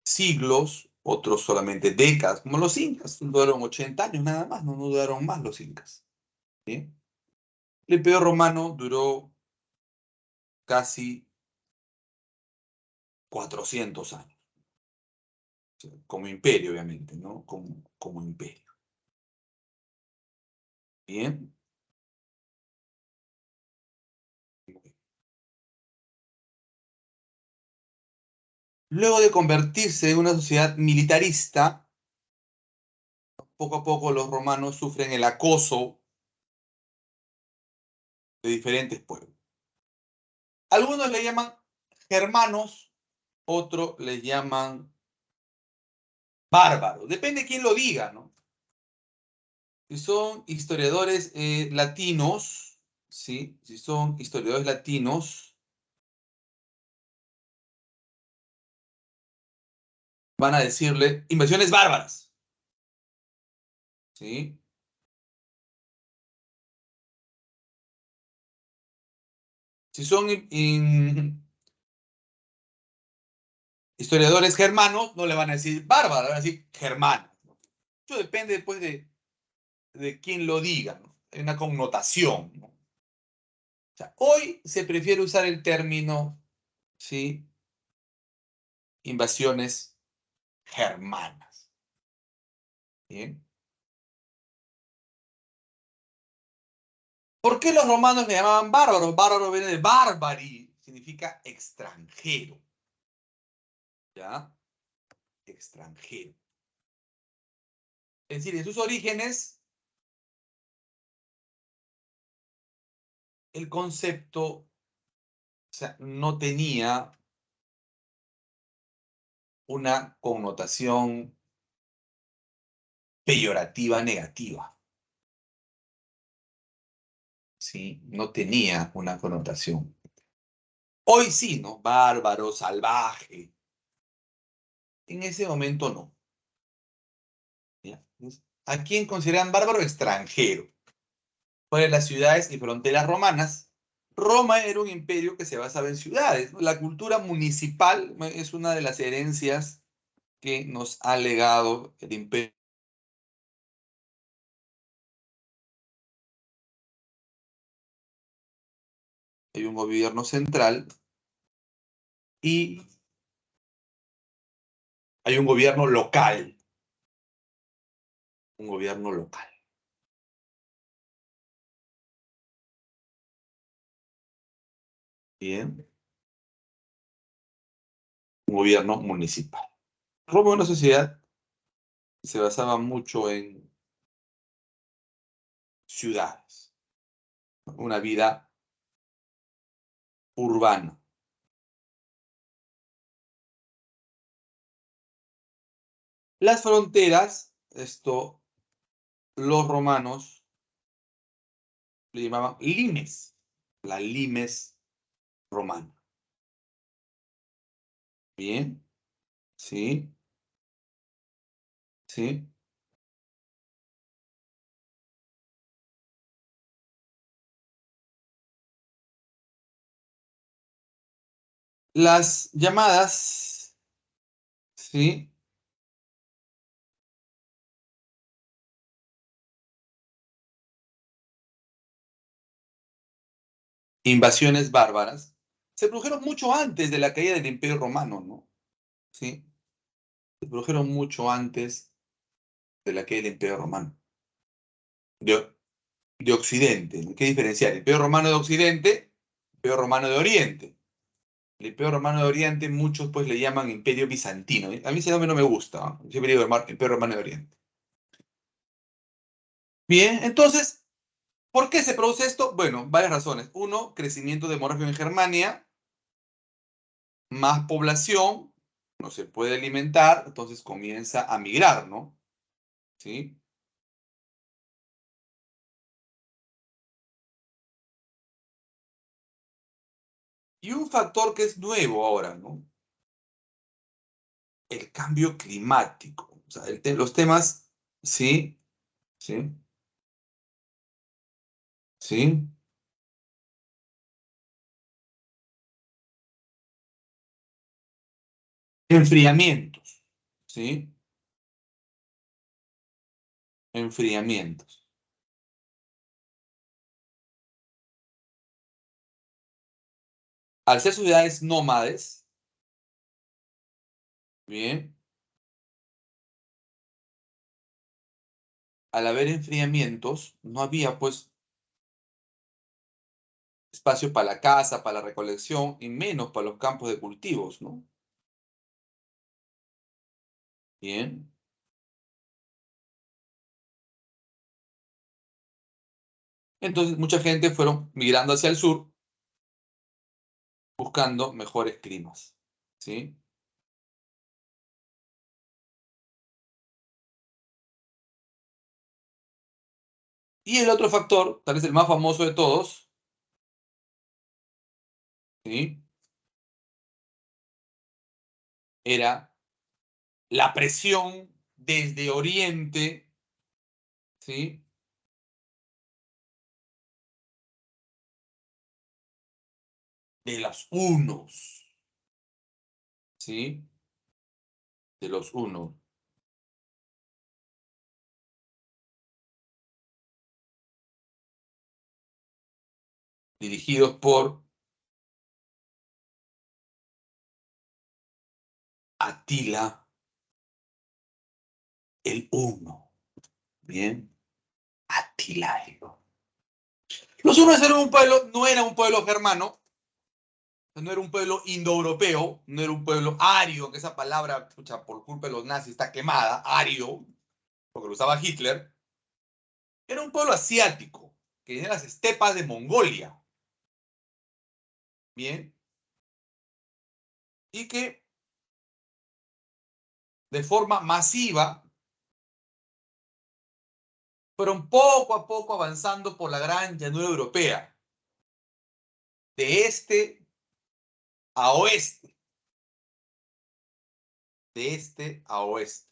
siglos, otros solamente décadas, como los incas, duraron 80 años nada más, no duraron más los incas. ¿Bien? El Imperio Romano duró casi 400 años, o sea, como imperio, obviamente, ¿no? Como imperio. Bien. Luego de convertirse en una sociedad militarista, poco a poco los romanos sufren el acoso de diferentes pueblos. Algunos le llaman germanos, otros le llaman bárbaros. Depende de quién lo diga, ¿no? Si son historiadores latinos, ¿sí? Si son historiadores latinos, van a decirle invasiones bárbaras, ¿sí? Si son historiadores germanos, no le van a decir bárbaros, van a decir germanos. Eso depende después de quién lo diga, ¿no? Hay una connotación, ¿no? O sea, hoy se prefiere usar el término, ¿sí? Invasiones germanas. ¿Bien? ¿Por qué los romanos le llamaban bárbaros? Bárbaro viene de barbari, significa extranjero. ¿Ya? Extranjero. Es decir, en sus orígenes, el concepto, o sea, no tenía una connotación peyorativa negativa. ¿Sí? No tenía una connotación. Hoy sí, ¿no? Bárbaro, salvaje. En ese momento no. ¿Ya? ¿A quién consideran bárbaro? Extranjero. Fuera de las ciudades y fronteras romanas, Roma era un imperio que se basaba en ciudades, ¿no? La cultura municipal es una de las herencias que nos ha legado el imperio. Hay un gobierno central y hay un gobierno local. Un gobierno local. Bien. Un gobierno municipal. Roma era una sociedad que se basaba mucho en ciudades, una vida urbana. Las fronteras, los romanos le llamaban limes, la limes romana. Bien, ¿sí? ¿Sí? Las llamadas, ¿sí? Invasiones bárbaras se produjeron mucho antes de la caída del Imperio Romano, ¿no? ¿Sí? Se produjeron mucho antes de la caída del Imperio Romano. De Occidente, ¿no? ¿Qué diferenciar? El Imperio Romano de Occidente, Imperio Romano de Oriente. El Imperio Romano de Oriente, muchos pues le llaman Imperio Bizantino. A mí ese nombre no me gusta, ¿no? Siempre digo Imperio Romano de Oriente. Bien, entonces, ¿por qué se produce esto? Bueno, varias razones. Uno, crecimiento demográfico en Germania, más población, no se puede alimentar, entonces comienza a migrar, ¿no? ¿Sí? Y un factor que es nuevo ahora, ¿no? El cambio climático. O sea, los temas, ¿sí? ¿Sí? ¿Sí? Enfriamientos, ¿sí? Enfriamientos. Al ser sociedades nómades, bien, al haber enfriamientos, no había pues espacio para la caza, para la recolección y menos para los campos de cultivos, ¿no? Bien. Entonces mucha gente fueron migrando hacia el sur buscando mejores climas, ¿sí? Y el otro factor, tal vez el más famoso de todos, ¿sí? Era la presión desde Oriente, ¿sí? De los hunos, ¿sí? De los hunos. Dirigidos por Atila el Huno. Bien, Atila el Huno. Los hunos eran un pueblo, no era un pueblo germano, no era un pueblo indoeuropeo, no era un pueblo ario, que esa palabra, pucha, por culpa de los nazis está quemada, ario, porque lo usaba Hitler. Era un pueblo asiático, que venía de las estepas de Mongolia. Bien, y que de forma masiva fueron poco a poco avanzando por la gran llanura europea, de este a oeste, de este a oeste.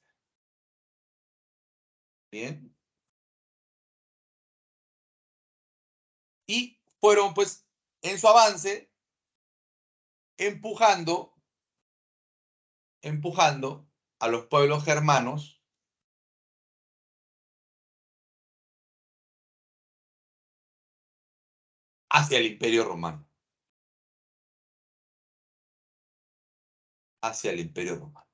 Bien. Y fueron, pues, en su avance, empujando a los pueblos germanos hacia el Imperio Romano. Hacia el Imperio Romano.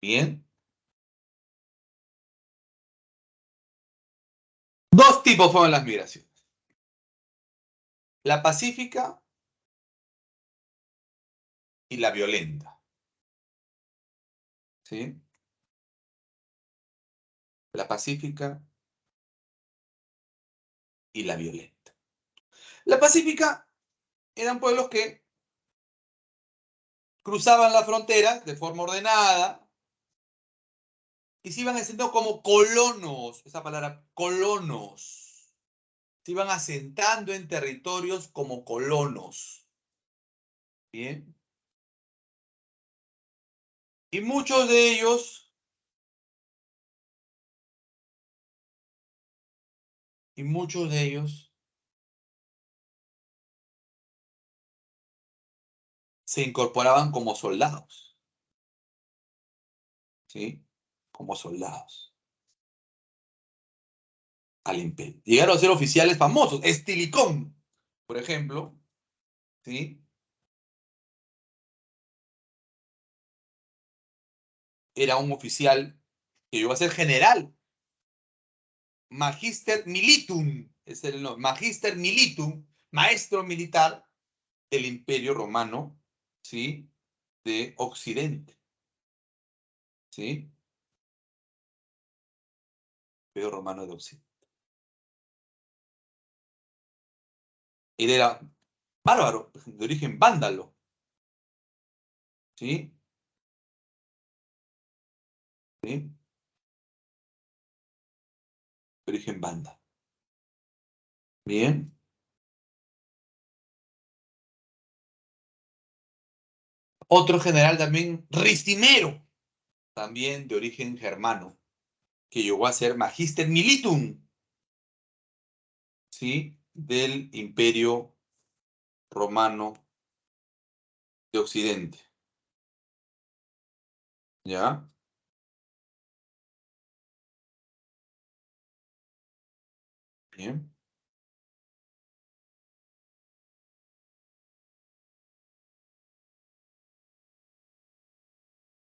Bien. Dos tipos fueron las migraciones. La pacífica y la violenta. ¿Sí? La pacífica y la violenta. La pacífica eran pueblos que cruzaban las fronteras de forma ordenada y se iban haciendo como colonos, esa palabra, colonos. Se iban asentando en territorios como colonos. Bien. Y muchos de ellos se incorporaban como soldados, ¿sí? Como soldados al imperio. Llegaron a ser oficiales famosos. Estilicón, por ejemplo, ¿sí? Era un oficial que llegó a ser general. Magister Militum, es el nombre. Magister Militum, maestro militar del Imperio Romano, ¿sí? De Occidente, ¿sí? Imperio Romano de Occidente. Él era bárbaro, de origen vándalo, ¿sí? ¿Sí? De origen vándalo. Bien. Otro general también, Ricimero, también de origen germano, que llegó a ser Magister Militum, ¿sí? Del Imperio Romano de Occidente. ¿Ya? Bien.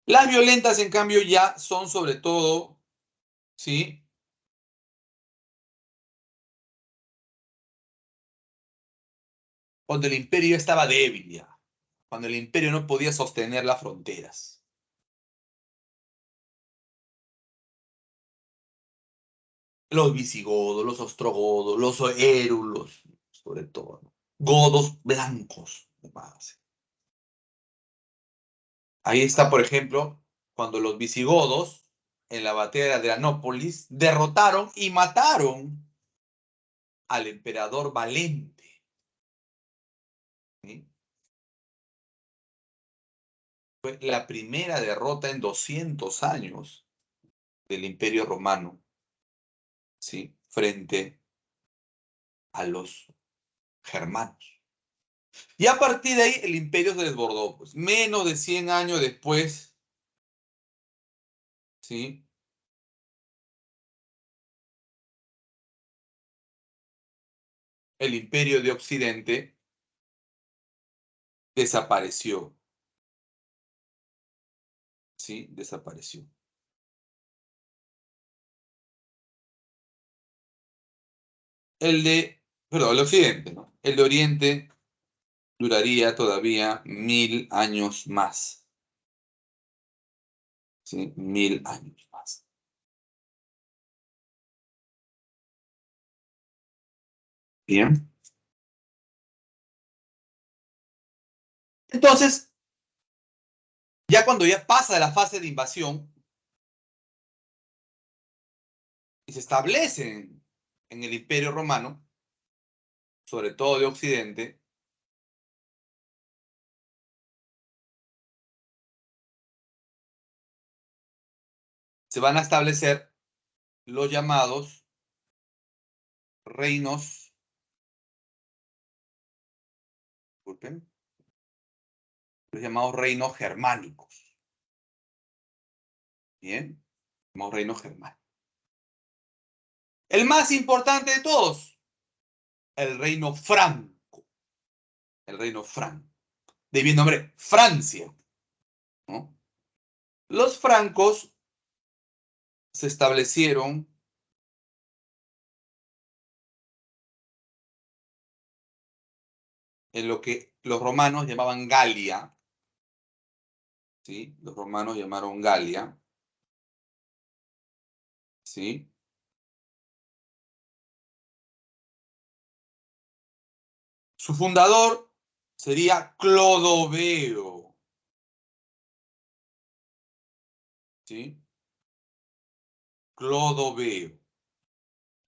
Las violentas, en cambio, ya son sobre todo, ¿sí? Cuando el imperio estaba débil ya, cuando el imperio no podía sostener las fronteras. Los visigodos, los ostrogodos, los érulos, sobre todo, ¿no? Godos blancos, además. Ahí está, por ejemplo, cuando los visigodos, en la batalla de Adrianópolis, derrotaron y mataron al emperador Valente, ¿sí? Fue la primera derrota en 200 años del Imperio Romano, ¿sí? Frente a los germanos. Y a partir de ahí el imperio se desbordó. Pues, menos de 100 años después, ¿sí? El imperio de Occidente desapareció, ¿sí? Desapareció. El Occidente, ¿no? El de Oriente duraría todavía 1000 años más, ¿sí? 1000 años más. Bien. Entonces, ya cuando ya pasa la fase de invasión y se establecen en el Imperio Romano, sobre todo de Occidente, se van a establecer los llamados reinos, disculpen, los llamados reinos germánicos. Bien, llamados reinos germánicos. El más importante de todos, el reino franco. El reino franco. De bien nombre, Francia, ¿no? Los francos se establecieron en lo que los romanos llamaban Galia, ¿sí? Los romanos llamaron Galia, ¿sí? Su fundador sería Clodoveo, ¿sí? Clodoveo.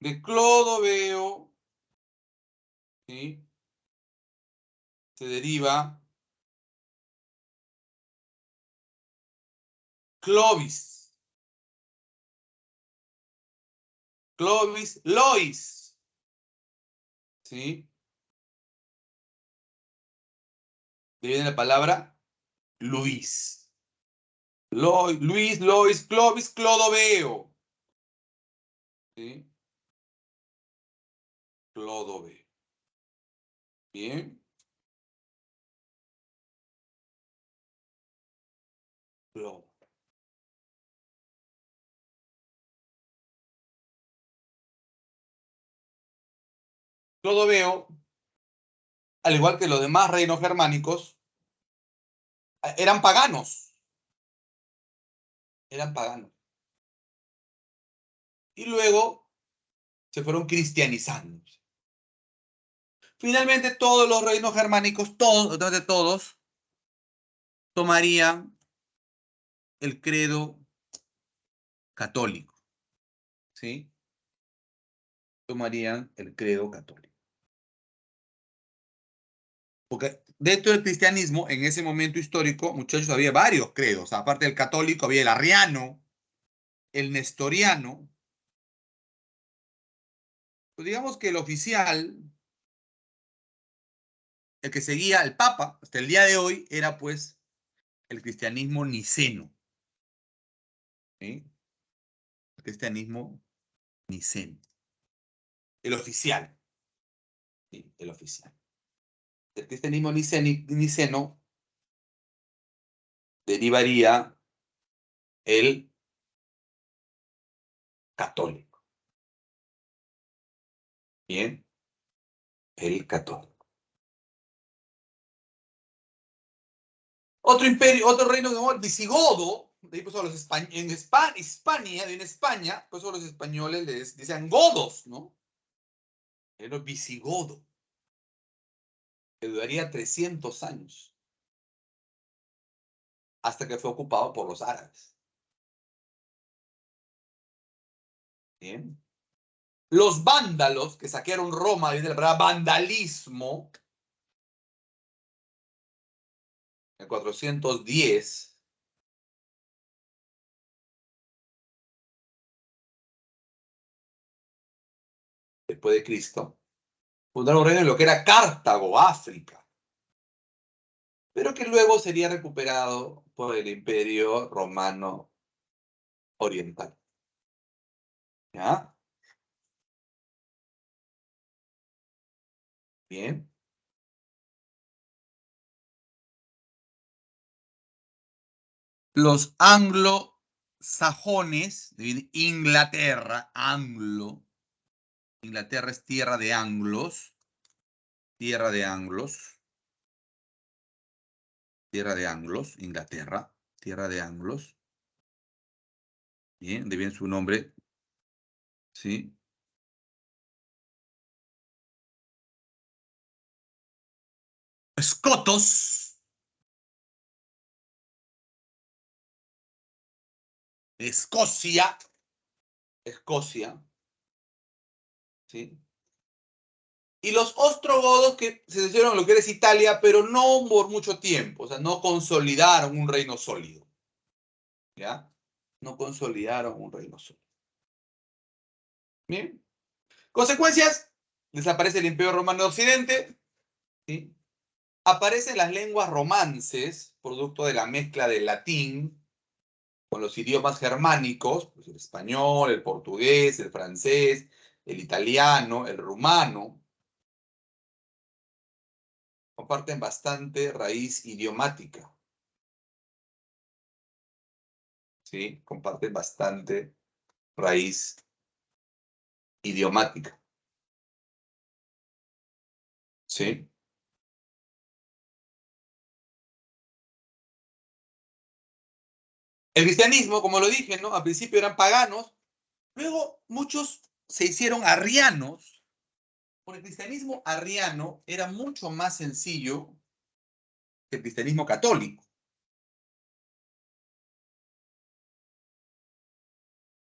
De Clodoveo, ¿sí? Se deriva Clovis. Clovis, Lois. ¿Sí? De ahí viene la palabra Luis. Luis, Lois, Clovis, Clodoveo. ¿Sí? Clodoveo. Bien. Clodoveo. Clodoveo, al igual que los demás reinos germánicos, eran paganos. Eran paganos. Y luego se fueron cristianizando. Finalmente, todos los reinos germánicos, todos, tomarían el credo católico. ¿Sí? Tomarían el credo católico. Porque dentro del cristianismo, en ese momento histórico, muchachos, había varios credos. Aparte del católico, había el arriano, el nestoriano. Pues digamos que el oficial, el que seguía al Papa hasta el día de hoy, era pues el cristianismo niceno. ¿Sí? El cristianismo niceno. El oficial. ¿Sí? El oficial. El cristianismo niceno derivaría el católico. Bien, el católico. Otro imperio, otro reino que el visigodo, de ahí pues los en España, pues los españoles les decían godos, ¿no? Era visigodo, que duraría 300 años, hasta que fue ocupado por los árabes. Bien. Los vándalos, que saquearon Roma, viene la palabra vandalismo, en 410, después de Cristo, fundaron un reino en lo que era Cartago, África, pero que luego sería recuperado por el Imperio Romano Oriental. ¿Ya? Bien. Los anglosajones, de Inglaterra, Inglaterra es tierra de anglos, tierra de anglos, Inglaterra, tierra de anglos. Bien, de bien su nombre, ¿sí? Escotos, Escocia, ¿sí? Y los ostrogodos que se hicieron en lo que es Italia, pero no por mucho tiempo, o sea, no consolidaron un reino sólido, ¿ya? No consolidaron un reino sólido. Bien. Consecuencias, desaparece el Imperio Romano de Occidente, ¿sí? Aparecen las lenguas romances, producto de la mezcla del latín con los idiomas germánicos, pues el español, el portugués, el francés, el italiano, el rumano. Comparten bastante raíz idiomática, ¿sí? Comparten bastante raíz idiomática, ¿sí? El cristianismo, como lo dije, ¿no? Al principio eran paganos, luego muchos se hicieron arrianos. Porque el cristianismo arriano era mucho más sencillo que el cristianismo católico.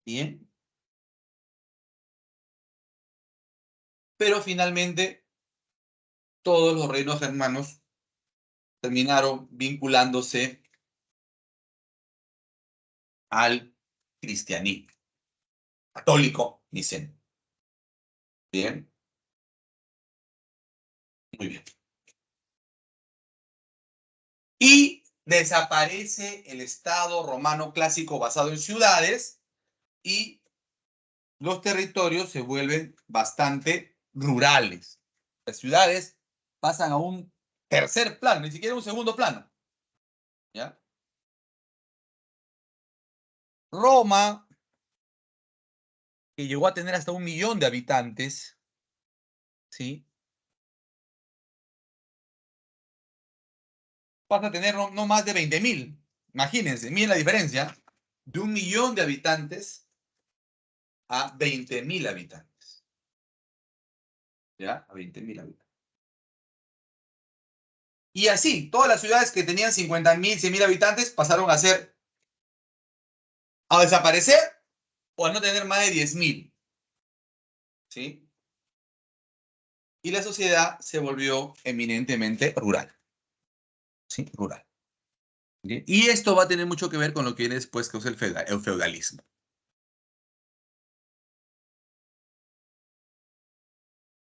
Bien. Pero finalmente todos los reinos germanos terminaron vinculándose al cristianismo. Católico, dicen. Bien. Muy bien. Y desaparece el Estado romano clásico basado en ciudades y los territorios se vuelven bastante rurales. Las ciudades pasan a un tercer plano, ni siquiera un segundo plano. ¿Ya? Roma, que llegó a tener hasta 1 millón de habitantes, ¿sí? Pasa a tener no más de 20.000. Imagínense, miren la diferencia de 1 millón de habitantes a 20.000 habitantes. ¿Ya? A 20.000 habitantes. Y así, todas las ciudades que tenían 50.000, 100.000 habitantes pasaron a desaparecer o a no tener más de 10.000. ¿Sí? Y la sociedad se volvió eminentemente rural. ¿Sí? Rural. ¿Bien? Y esto va a tener mucho que ver con lo que viene después, que es el feudalismo.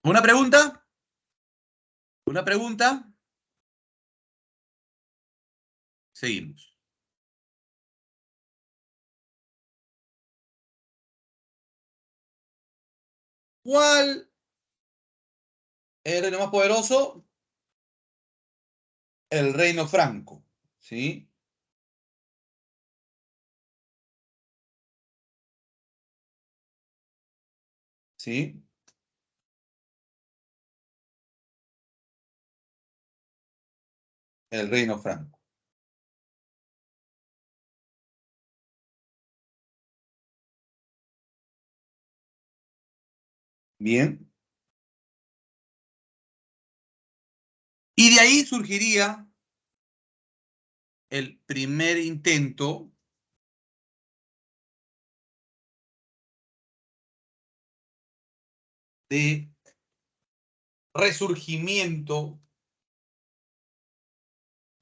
¿Una pregunta? ¿Una pregunta? Seguimos. ¿Cuál es el reino más poderoso? El reino franco. ¿Sí? ¿Sí? El reino franco. Bien. Y de ahí surgiría el primer intento de resurgimiento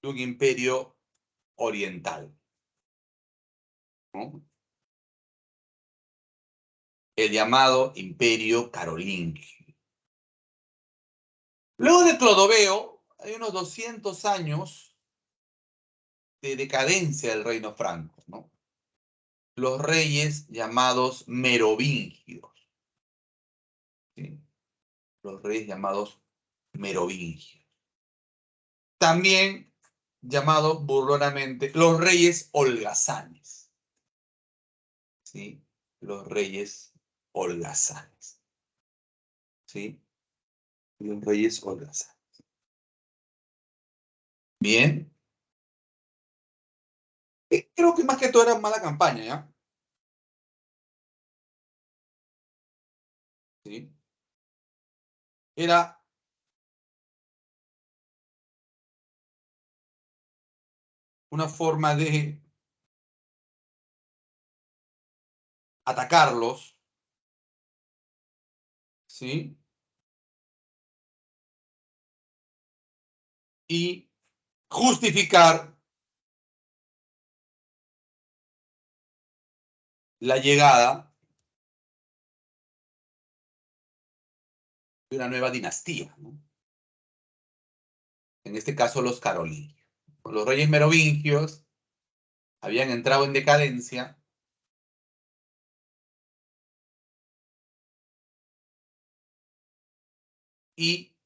de un imperio oriental, ¿no? El llamado Imperio Carolingio. Luego de Clodoveo, hay unos 200 años de decadencia del reino franco, ¿no? Los reyes llamados merovingios, ¿sí? Los reyes llamados merovingios. También llamados burlonamente los reyes holgazanes, ¿sí? Los reyes holgazanes, ¿sí? Los reyes holgazanes. Bien. Creo que más que todo era mala campaña, ¿ya? ¿Sí? Era una forma de atacarlos, ¿sí? Y justificar la llegada de una nueva dinastía, ¿no? En este caso los carolingios. Los reyes merovingios habían entrado en decadencia y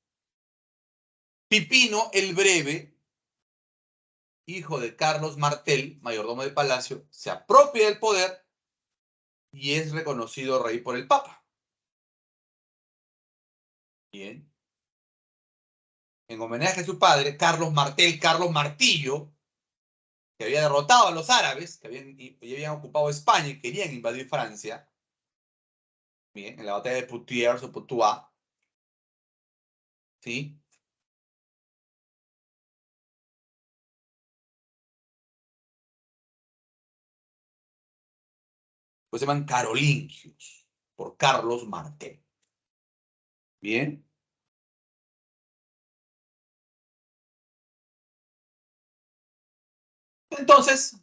Pipino el Breve, hijo de Carlos Martel, mayordomo del palacio, se apropia del poder y es reconocido rey por el Papa. Bien. En homenaje a su padre, Carlos Martel, Carlos Martillo, que había derrotado a los árabes, que habían ocupado España y querían invadir Francia, bien, en la batalla de Poitiers o Poitiers, ¿sí? Pues se llaman carolingios, por Carlos Martel. Bien. Entonces,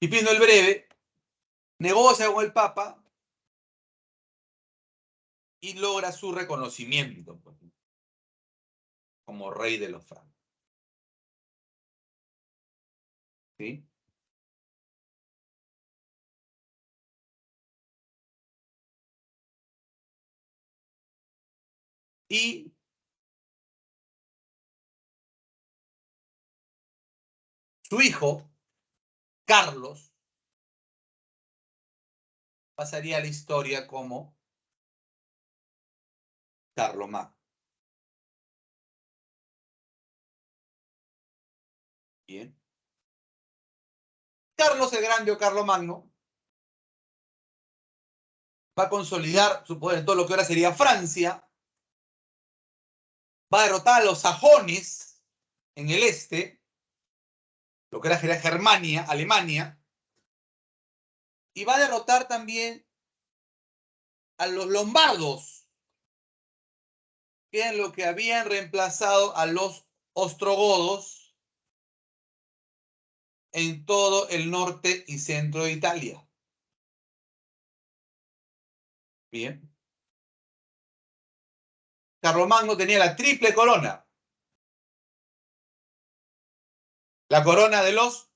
Pipino el Breve negocia con el Papa y logra su reconocimiento pues, como rey de los francos. ¿Sí? Y su hijo, Carlos, pasaría a la historia como Carlomagno. Bien. Carlos el Grande o Carlomagno va a consolidar su poder en todo lo que ahora sería Francia, va a derrotar a los sajones en el este, lo que era Germania, Alemania, y va a derrotar también a los lombardos, que eran lo que habían reemplazado a los ostrogodos en todo el norte y centro de Italia. Bien. Carlomagno tenía la triple corona. La corona de los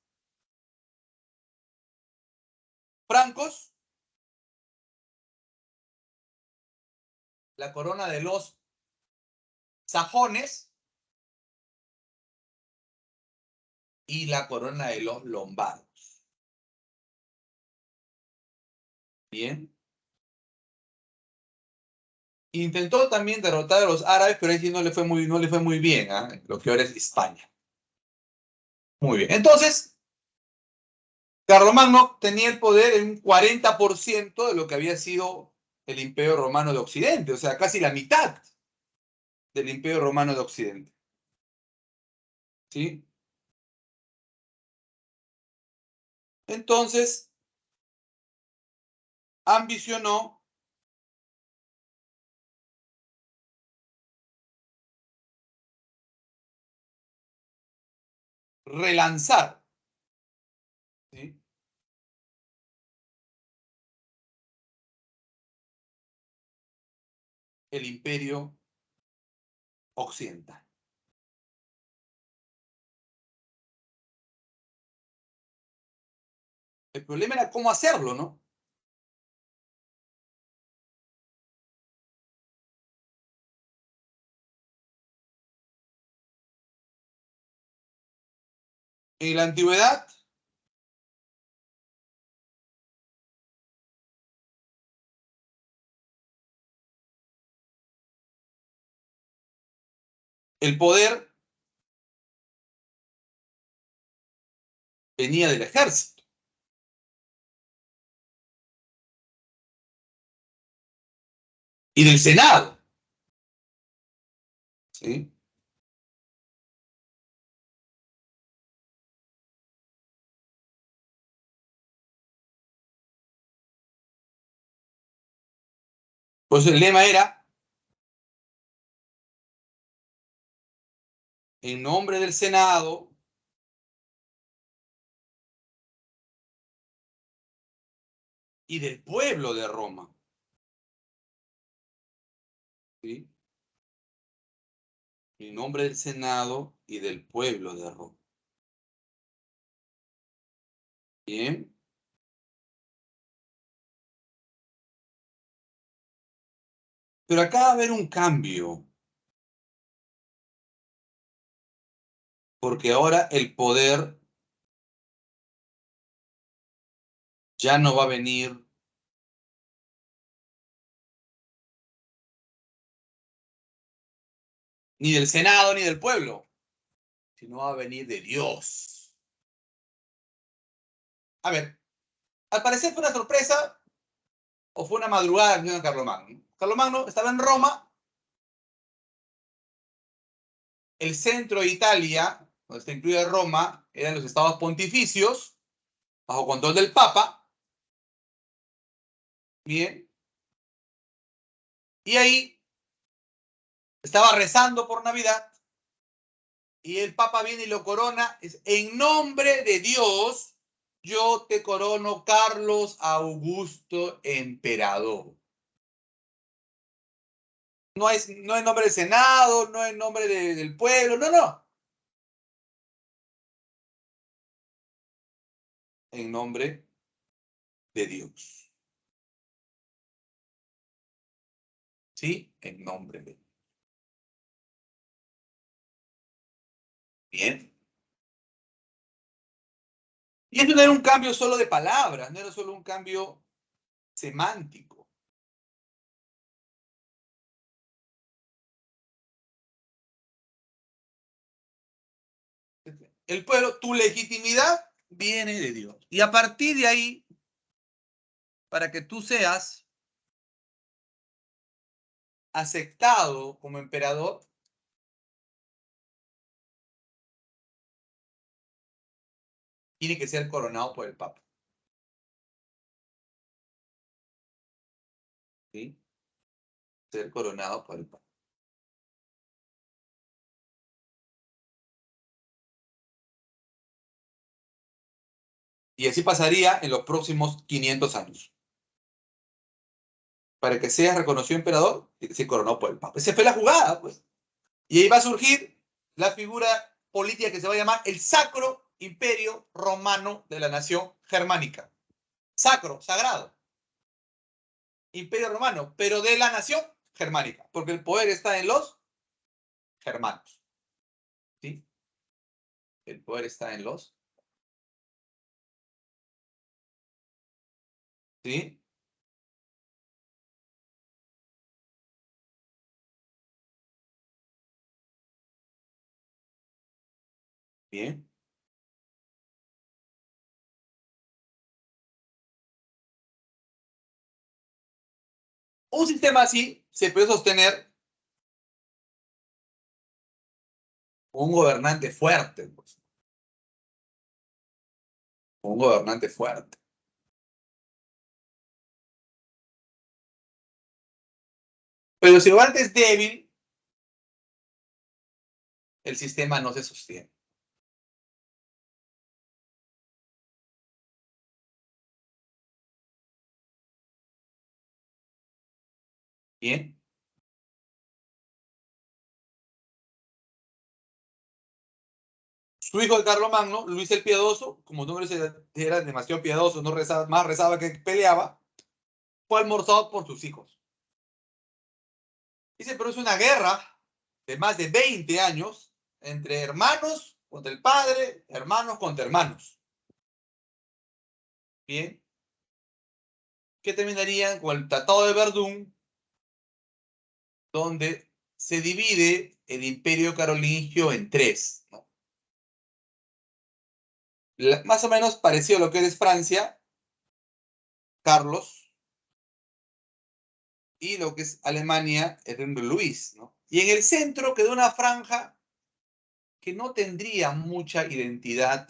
francos, la corona de los sajones y la corona de los lombardos. Bien. Intentó también derrotar a los árabes, pero ahí no le fue muy bien, ¿eh? Lo que ahora es España. Muy bien. Entonces, Carlomagno tenía el poder en un 40% de lo que había sido el Imperio Romano de Occidente, o sea, casi la mitad del Imperio Romano de Occidente. ¿Sí? Entonces, ambicionó relanzar, ¿sí?, el Imperio Occidental. El problema era cómo hacerlo, ¿no? En la antigüedad, el poder venía del ejército. Y del Senado. ¿Sí? Pues el lema era, en nombre del Senado y del pueblo de Roma. ¿Sí? En nombre del Senado y del pueblo de Roma. Bien. Pero acá va a haber un cambio. Porque ahora el poder ya no va a venir ni del Senado ni del pueblo, sino va a venir de Dios. A ver, al parecer fue una sorpresa o fue una madrugada de Carlomagno. Carlomagno estaba en Roma, el centro de Italia, donde está incluida Roma, eran los estados pontificios, bajo control del Papa. Bien. Y ahí estaba rezando por Navidad y el Papa viene y lo corona en nombre de Dios Yo te corono Carlos Augusto Emperador. No es nombre del Senado, no es nombre del pueblo, no, no. En nombre de Dios. ¿Sí? En nombre de Dios. Bien. Y esto no era un cambio solo de palabras, no era solo un cambio semántico. El pueblo, tu legitimidad viene de Dios. Y a partir de ahí, para que tú seas aceptado como emperador, tiene que ser coronado por el Papa. ¿Sí? Ser coronado por el Papa. Y así pasaría en los próximos 500 años. Para que seas reconocido emperador, tiene que ser coronado por el Papa. Esa fue la jugada, pues. Y ahí va a surgir la figura política que se va a llamar el Sacro Imperio Romano de la Nación Germánica. Sacro, sagrado. Imperio Romano, pero de la Nación Germánica, porque el poder está en los germanos. ¿Sí? El poder está en los. ¿Sí? Bien. Un sistema así se puede sostener con un gobernante fuerte, pues. Un gobernante fuerte. Pero si el gobernante es débil, el sistema no se sostiene. Bien. Su hijo de Carlomagno, Luis el Piadoso, como no era demasiado piadoso, no rezaba, más rezaba que peleaba, fue almorzado por sus hijos. Dice, pero es una guerra de más de 20 años entre hermanos contra el padre, hermanos contra hermanos. Bien. Que terminarían con el Tratado de Verdún, donde se divide el imperio carolingio en tres, ¿no? Más o menos parecido a lo que es Francia, Carlos, y lo que es Alemania, el rey Luis, ¿no? Y en el centro quedó una franja que no tendría mucha identidad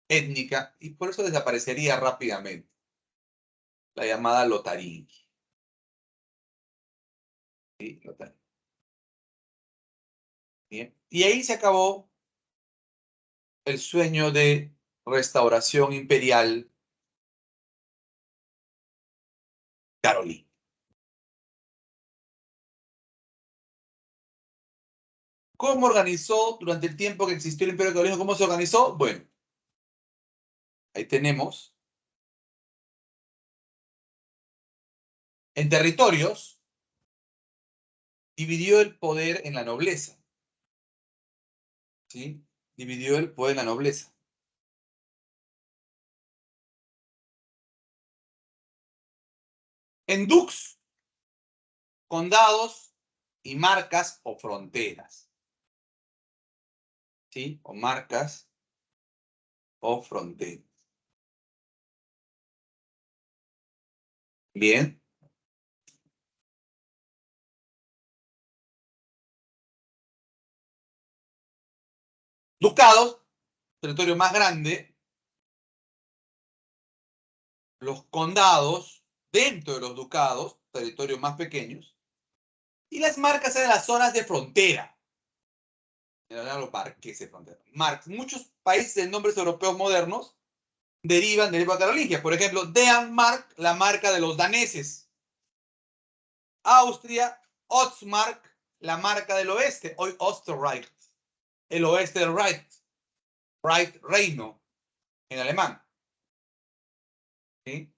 étnica y por eso desaparecería rápidamente, la llamada Lotaringia. ¿Sí? Lotaringia. Bien. Y ahí se acabó el sueño de restauración imperial carolingio. ¿Cómo organizó durante el tiempo que existió el Imperio Carolingio? ¿Cómo se organizó? Bueno, ahí tenemos. En territorios, dividió el poder en la nobleza. ¿Sí? Dividió el poder en la nobleza. En dux, condados y marcas o fronteras. ¿Sí? O marcas o fronteras. Bien. Ducados, territorio más grande. Los condados, dentro de los ducados, territorios más pequeños. Y las marcas eran las zonas de frontera. Los marqueses fronteras. Muchos países de nombres europeos modernos derivan de la época carolingia. Por ejemplo, Danmark, la marca de los daneses. Austria, Ostmark, la marca del oeste. Hoy Österreich, el oeste del Reich. Reich, reino, en alemán. ¿Sí?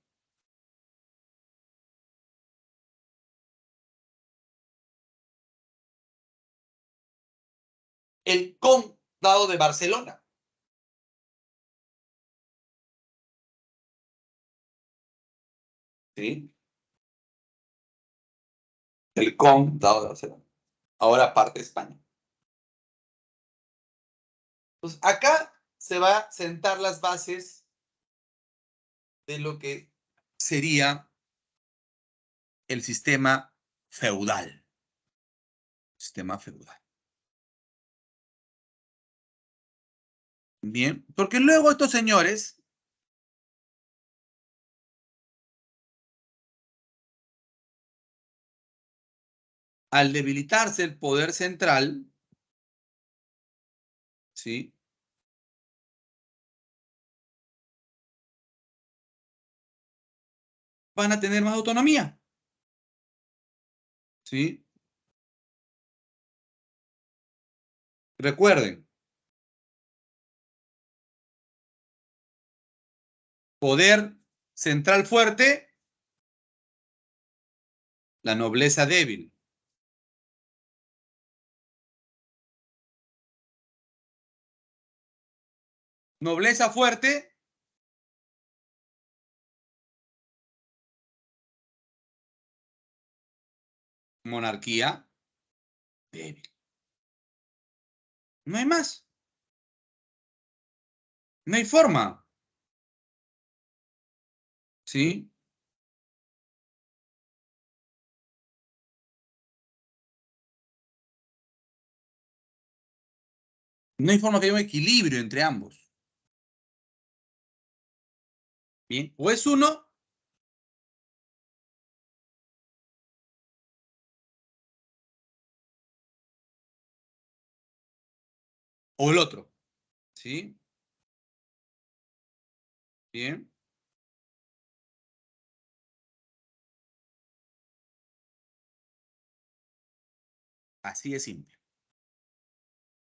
El condado de Barcelona. ¿Sí? El condado de Barcelona. Ahora parte de España. Entonces, acá se va a sentar las bases de lo que sería el sistema feudal. Sistema feudal. Bien, porque luego estos señores al debilitarse el poder central, ¿sí? Van a tener más autonomía, ¿sí? Recuerden, poder central fuerte, la nobleza débil. Nobleza fuerte, monarquía débil. No hay más. No hay forma. ¿Sí? No hay forma que haya un equilibrio entre ambos. Bien, o es uno o el otro. ¿Sí? Bien. Así de simple.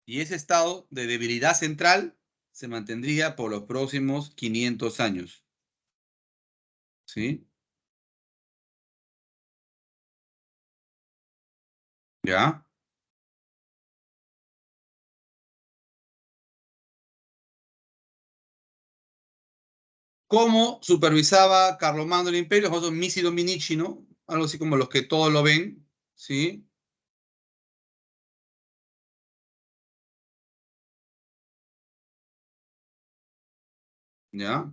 Y ese estado de debilidad central se mantendría por los próximos 500 años. ¿Sí? ¿Ya? ¿Cómo supervisaba Carlomagno el imperio? Los famosos Missi Dominici, ¿no? Algo así como los que todos lo ven. ¿Sí? ¿Ya?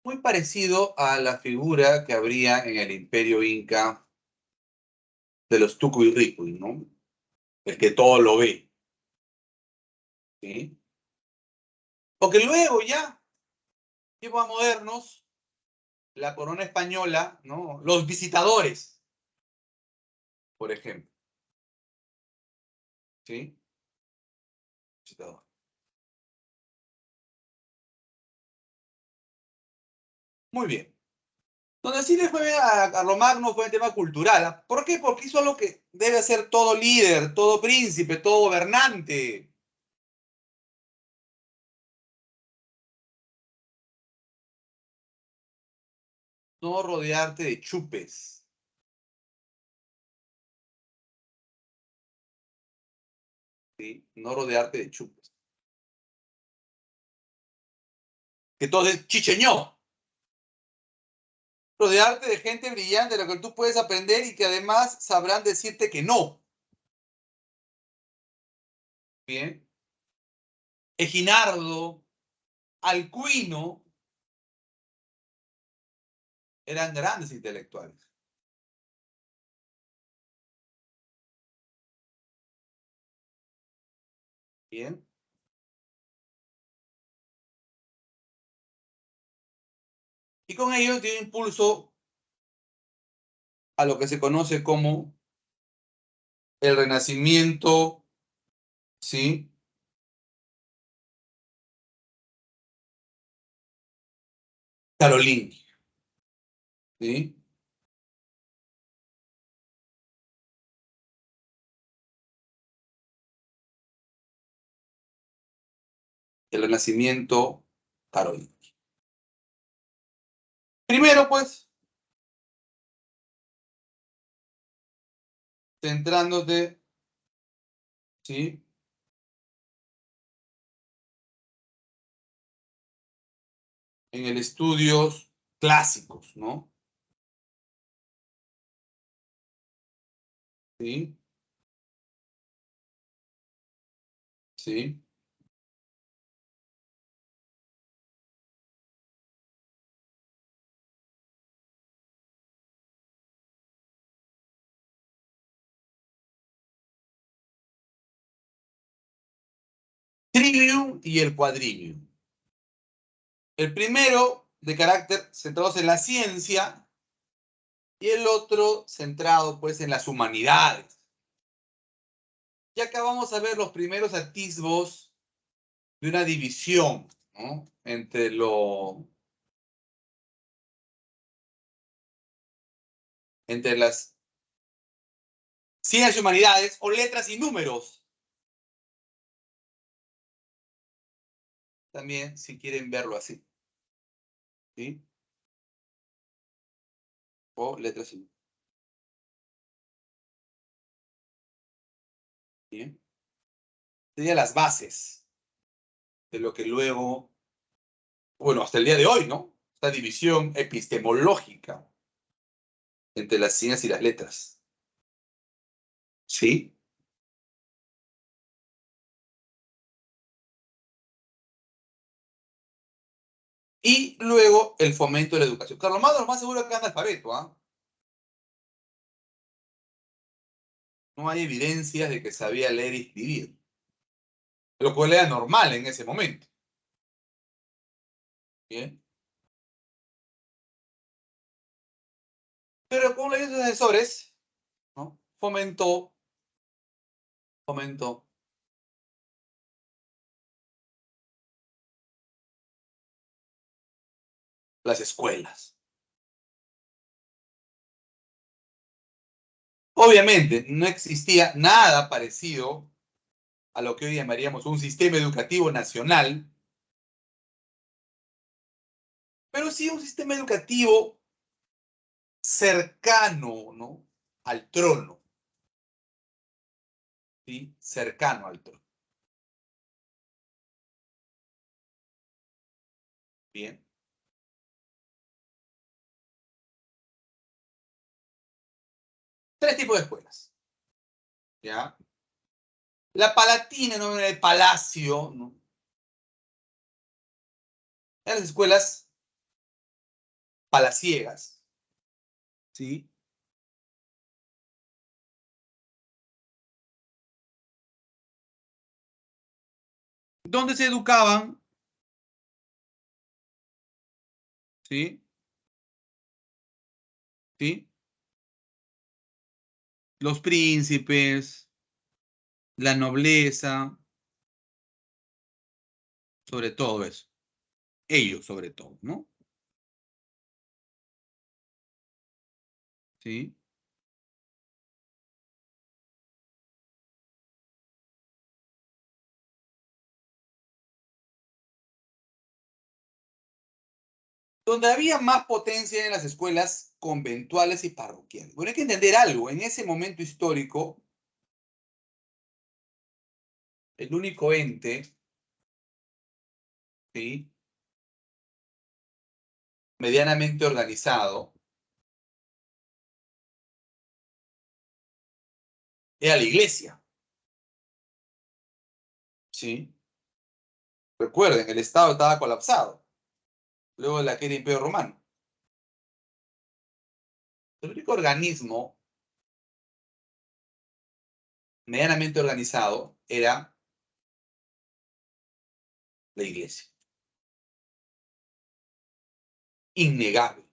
Muy parecido a la figura que habría en el imperio inca de los Tucuy ¿no? El que todo lo ve. ¿Sí? Porque luego ya, tiempos modernos, la corona española, ¿no? Los visitadores, por ejemplo. ¿Sí? Visitador. Muy bien. Donde sí le fue a Carlomagno fue el tema cultural. ¿Por qué? Porque hizo lo que debe hacer todo líder, todo príncipe, todo gobernante. No rodearte de chupes. ¿Sí? No rodearte de chupes. Que todo es chicheñó. Rodearte de gente brillante de lo que tú puedes aprender y que además sabrán decirte que no. Bien. Eginardo, Alcuino, eran grandes intelectuales. Bien. Y con ello dio impulso a lo que se conoce como el Renacimiento, ¿sí? Carolingio, ¿sí? El Renacimiento carolingio. Primero, pues, centrándote, ¿sí? En el estudios clásicos, ¿no? ¿Sí? ¿Sí? Trivium y el quadrivium. El primero de carácter centrado en la ciencia y el otro centrado pues en las humanidades. Y acá vamos a ver los primeros atisbos de una división, ¿no? Entre las ciencias y humanidades o letras y números. También, si quieren verlo así. ¿Sí? O letras y números. ¿Bien? Serían las bases de lo que luego, bueno, hasta el día de hoy, ¿no? Esta división epistemológica entre las ciencias y las letras. ¿Sí? Y luego el fomento de la educación. Carlomagno lo más seguro que es analfabeto, ¿ah? No hay evidencias de que sabía leer y escribir, lo cual era normal en ese momento. ¿Bien? Pero con los asesores, ¿no? Fomentó las escuelas. Obviamente, no existía nada parecido a lo que hoy llamaríamos un sistema educativo nacional, pero sí un sistema educativo cercano, ¿no? Al trono. ¿Sí? Cercano al trono. Bien. Tres tipos de escuelas. ¿Ya? La Palatina, ¿no? En el palacio, ¿no? En las escuelas palaciegas, ¿sí? Donde se educaban, ¿sí? ¿Sí? Los príncipes, la nobleza, sobre todo eso. Ellos, sobre todo, ¿no? ¿Sí? Donde había más potencia en las escuelas conventuales y parroquiales. Bueno, hay que entender algo. En ese momento histórico, el único ente, ¿sí? Medianamente organizado era la iglesia, ¿sí? Recuerden, el Estado estaba colapsado luego de la caída del Imperio Romano. El único organismo medianamente organizado era la iglesia. innegable.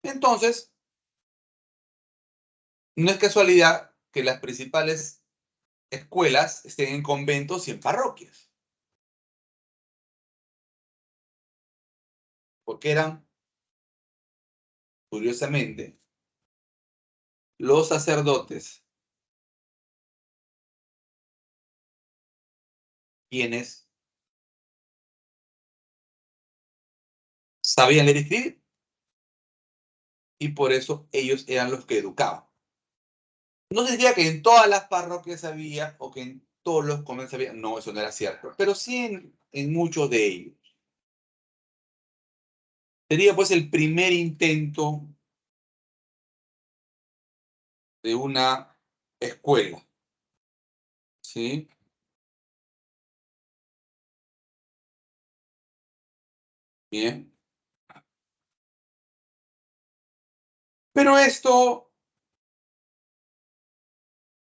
Entonces, no es casualidad que las principales escuelas estén en conventos y en parroquias. Porque eran, curiosamente, los sacerdotes quienes sabían leer y escribir, y por eso ellos eran los que educaban. No significa que en todas las parroquias había o que en todos los conventos había, no, eso no era cierto, pero sí en muchos de ellos. Sería pues el primer intento de una escuela, ¿sí? Bien. Pero esto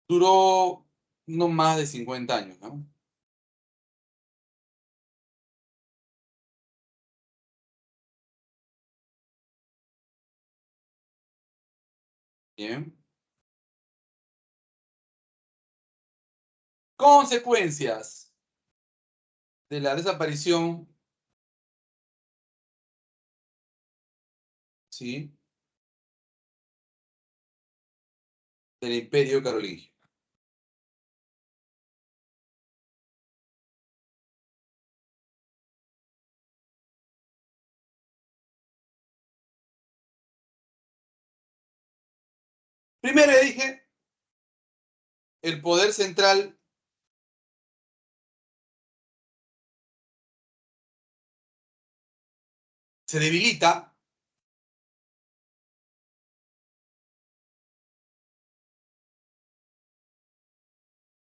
duró no más de 50 años, ¿no? Bien. Consecuencias de la desaparición, ¿sí?, del Imperio Carolingio. Primero ya dije, el poder central se debilita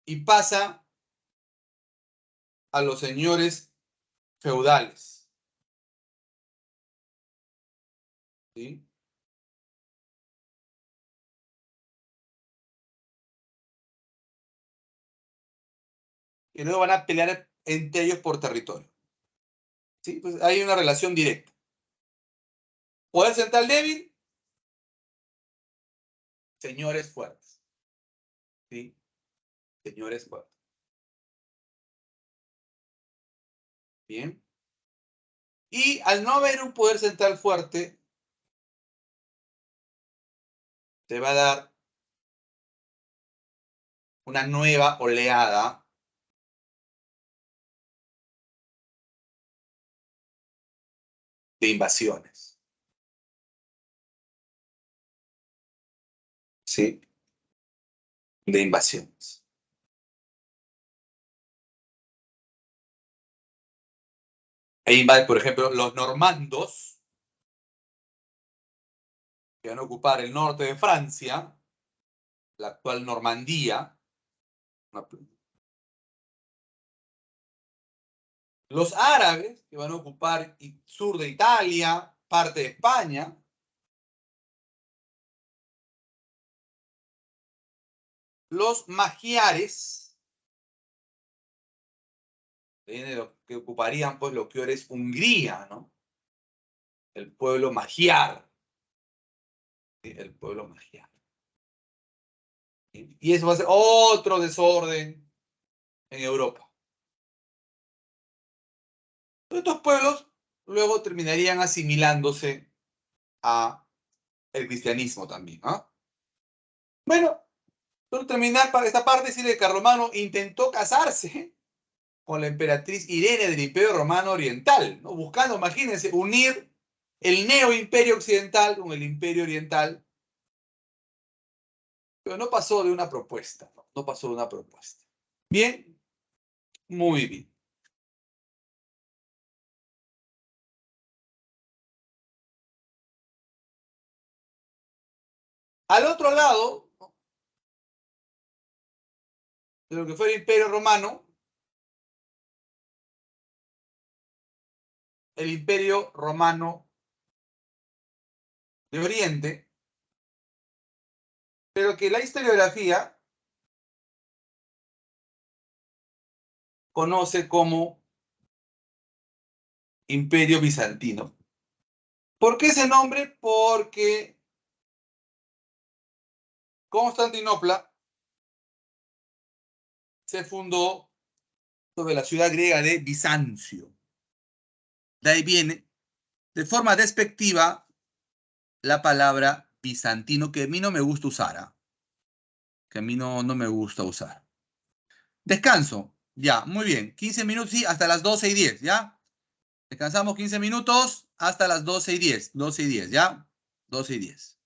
y pasa a los señores feudales, ¿sí? Y luego van a pelear entre ellos por territorio, ¿sí? Pues hay una relación directa. Poder central débil, señores fuertes, ¿sí? Señores fuertes. Bien. Y al no haber un poder central fuerte, se va a dar una nueva oleada de invasiones, ¿sí? De invasiones. Ahí invaden, por ejemplo, los normandos, que van a ocupar el norte de Francia, la actual Normandía. Los árabes, que van a ocupar el sur de Italia, parte de España. Los magiares, que ocuparían pues lo que ahora es Hungría, ¿no? El pueblo magiar. ¿Sí? El pueblo magiar. ¿Sí? Y eso va a ser otro desorden en Europa. Estos pueblos luego terminarían asimilándose a el cristianismo también, ¿no? Bueno, solo terminar para esta parte, decirle que Carlomagno intentó casarse con la emperatriz Irene del Imperio Romano Oriental, ¿no? Buscando, imagínense, unir el neo-imperio occidental con el imperio oriental, pero no pasó de una propuesta, ¿no? No pasó de una propuesta. Bien, muy bien. Al otro lado, ¿no?, de lo que fue el Imperio Romano, el Imperio Romano de Oriente, pero que la historiografía conoce como Imperio Bizantino. ¿Por qué ese nombre? Porque Constantinopla se fundó sobre la ciudad griega de Bizancio. De ahí viene, de forma despectiva, la palabra bizantino, que a mí no me gusta usar, ¿ah? Que a mí no me gusta usar. Descanso. Ya, muy bien. 15 minutos, sí, hasta las 12:10, ¿ya? Descansamos 15 minutos hasta las 12:10. 12:10, ¿ya? 12:10.